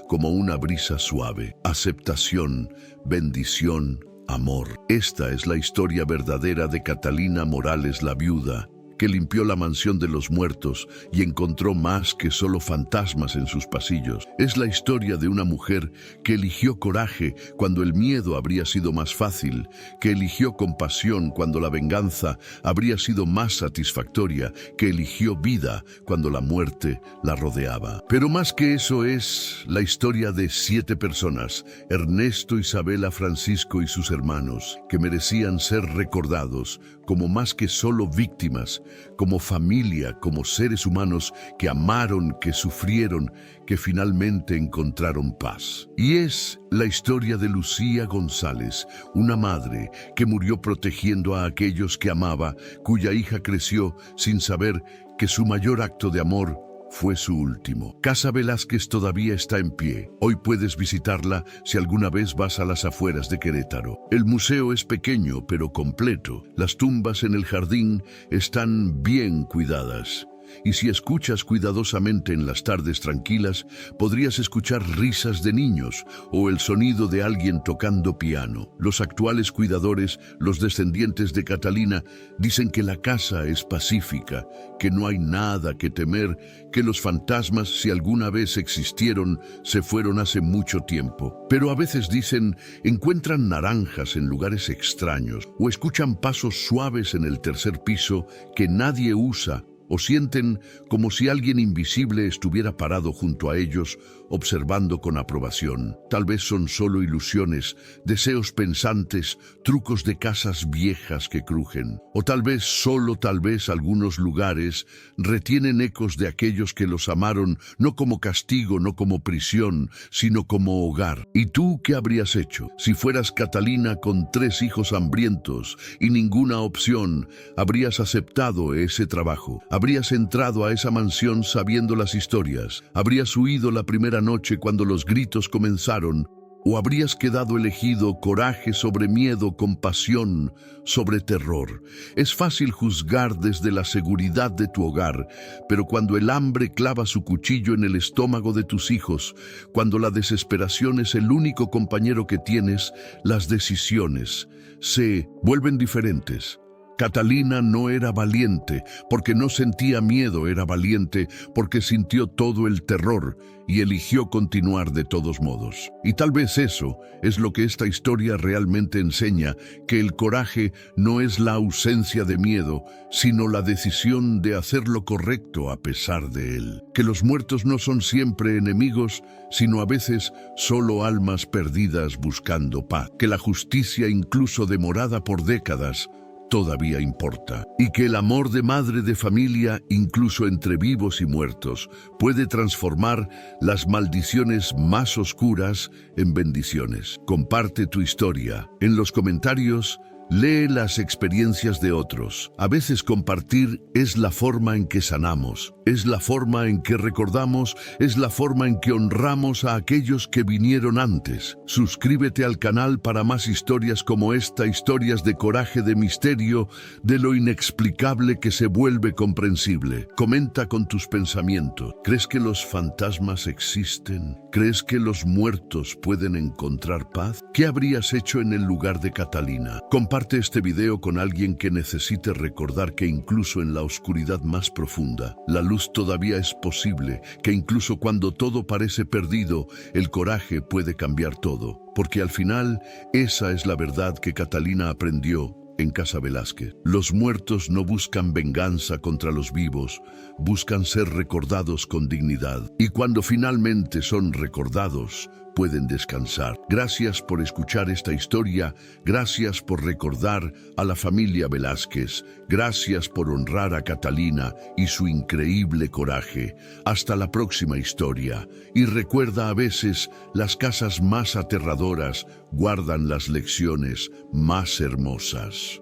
como una brisa suave. Aceptación, bendición, amor. Esta es la historia verdadera de Catalina Morales, la viuda, que limpió la mansión de los muertos y encontró más que solo fantasmas en sus pasillos. Es la historia de una mujer que eligió coraje cuando el miedo habría sido más fácil, que eligió compasión cuando la venganza habría sido más satisfactoria, que eligió vida cuando la muerte la rodeaba. Pero más que eso, es la historia de 7 personas, Ernesto, Isabela, Francisco y sus hermanos, que merecían ser recordados como más que solo víctimas, como familia, como seres humanos que amaron, que sufrieron, que finalmente encontraron paz. Y es la historia de Lucía González, una madre que murió protegiendo a aquellos que amaba, cuya hija creció sin saber que su mayor acto de amor fue su último. Casa Velázquez todavía está en pie. Hoy puedes visitarla si alguna vez vas a las afueras de Querétaro. El museo es pequeño pero completo. Las tumbas en el jardín están bien cuidadas. Y si escuchas cuidadosamente en las tardes tranquilas, podrías escuchar risas de niños o el sonido de alguien tocando piano. Los actuales cuidadores, los descendientes de Catalina, dicen que la casa es pacífica, que no hay nada que temer, que los fantasmas, si alguna vez existieron, se fueron hace mucho tiempo. Pero a veces dicen, encuentran naranjas en lugares extraños o escuchan pasos suaves en el tercer piso que nadie usa, o sienten como si alguien invisible estuviera parado junto a ellos, observando con aprobación. Tal vez son solo ilusiones, deseos pensantes, trucos de casas viejas que crujen. O tal vez, solo tal vez, algunos lugares retienen ecos de aquellos que los amaron, no como castigo, no como prisión, sino como hogar. ¿Y tú qué habrías hecho? Si fueras Catalina con 3 hijos hambrientos y ninguna opción, ¿habrías aceptado ese trabajo? ¿Habrías entrado a esa mansión sabiendo las historias? ¿Habrías huido la primera noche cuando los gritos comenzaron? ¿O habrías quedado elegido coraje sobre miedo, compasión sobre terror? Es fácil juzgar desde la seguridad de tu hogar, pero cuando el hambre clava su cuchillo en el estómago de tus hijos, cuando la desesperación es el único compañero que tienes, las decisiones se vuelven diferentes. Catalina no era valiente porque no sentía miedo, era valiente porque sintió todo el terror y eligió continuar de todos modos. Y tal vez eso es lo que esta historia realmente enseña, que el coraje no es la ausencia de miedo, sino la decisión de hacer lo correcto a pesar de él. Que los muertos no son siempre enemigos, sino a veces solo almas perdidas buscando paz. Que la justicia, incluso demorada por décadas, todavía importa, y que el amor de madre de familia, incluso entre vivos y muertos, puede transformar las maldiciones más oscuras en bendiciones. Comparte tu historia. En los comentarios, lee las experiencias de otros. A veces compartir es la forma en que sanamos, es la forma en que recordamos, es la forma en que honramos a aquellos que vinieron antes. Suscríbete al canal para más historias como esta, historias de coraje, de misterio, de lo inexplicable que se vuelve comprensible. Comenta con tus pensamientos. ¿Crees que los fantasmas existen? ¿Crees que los muertos pueden encontrar paz? ¿Qué habrías hecho en el lugar de Catalina? Comparte este video con alguien que necesite recordar que incluso en la oscuridad más profunda, la luz todavía es posible, que incluso cuando todo parece perdido, el coraje puede cambiar todo. Porque al final, esa es la verdad que Catalina aprendió en Casa Velázquez. Los muertos no buscan venganza contra los vivos, buscan ser recordados con dignidad. Y cuando finalmente son recordados, pueden descansar. Gracias por escuchar esta historia, gracias por recordar a la familia Velázquez, gracias por honrar a Catalina y su increíble coraje. Hasta la próxima historia. Y recuerda, a veces las casas más aterradoras guardan las lecciones más hermosas.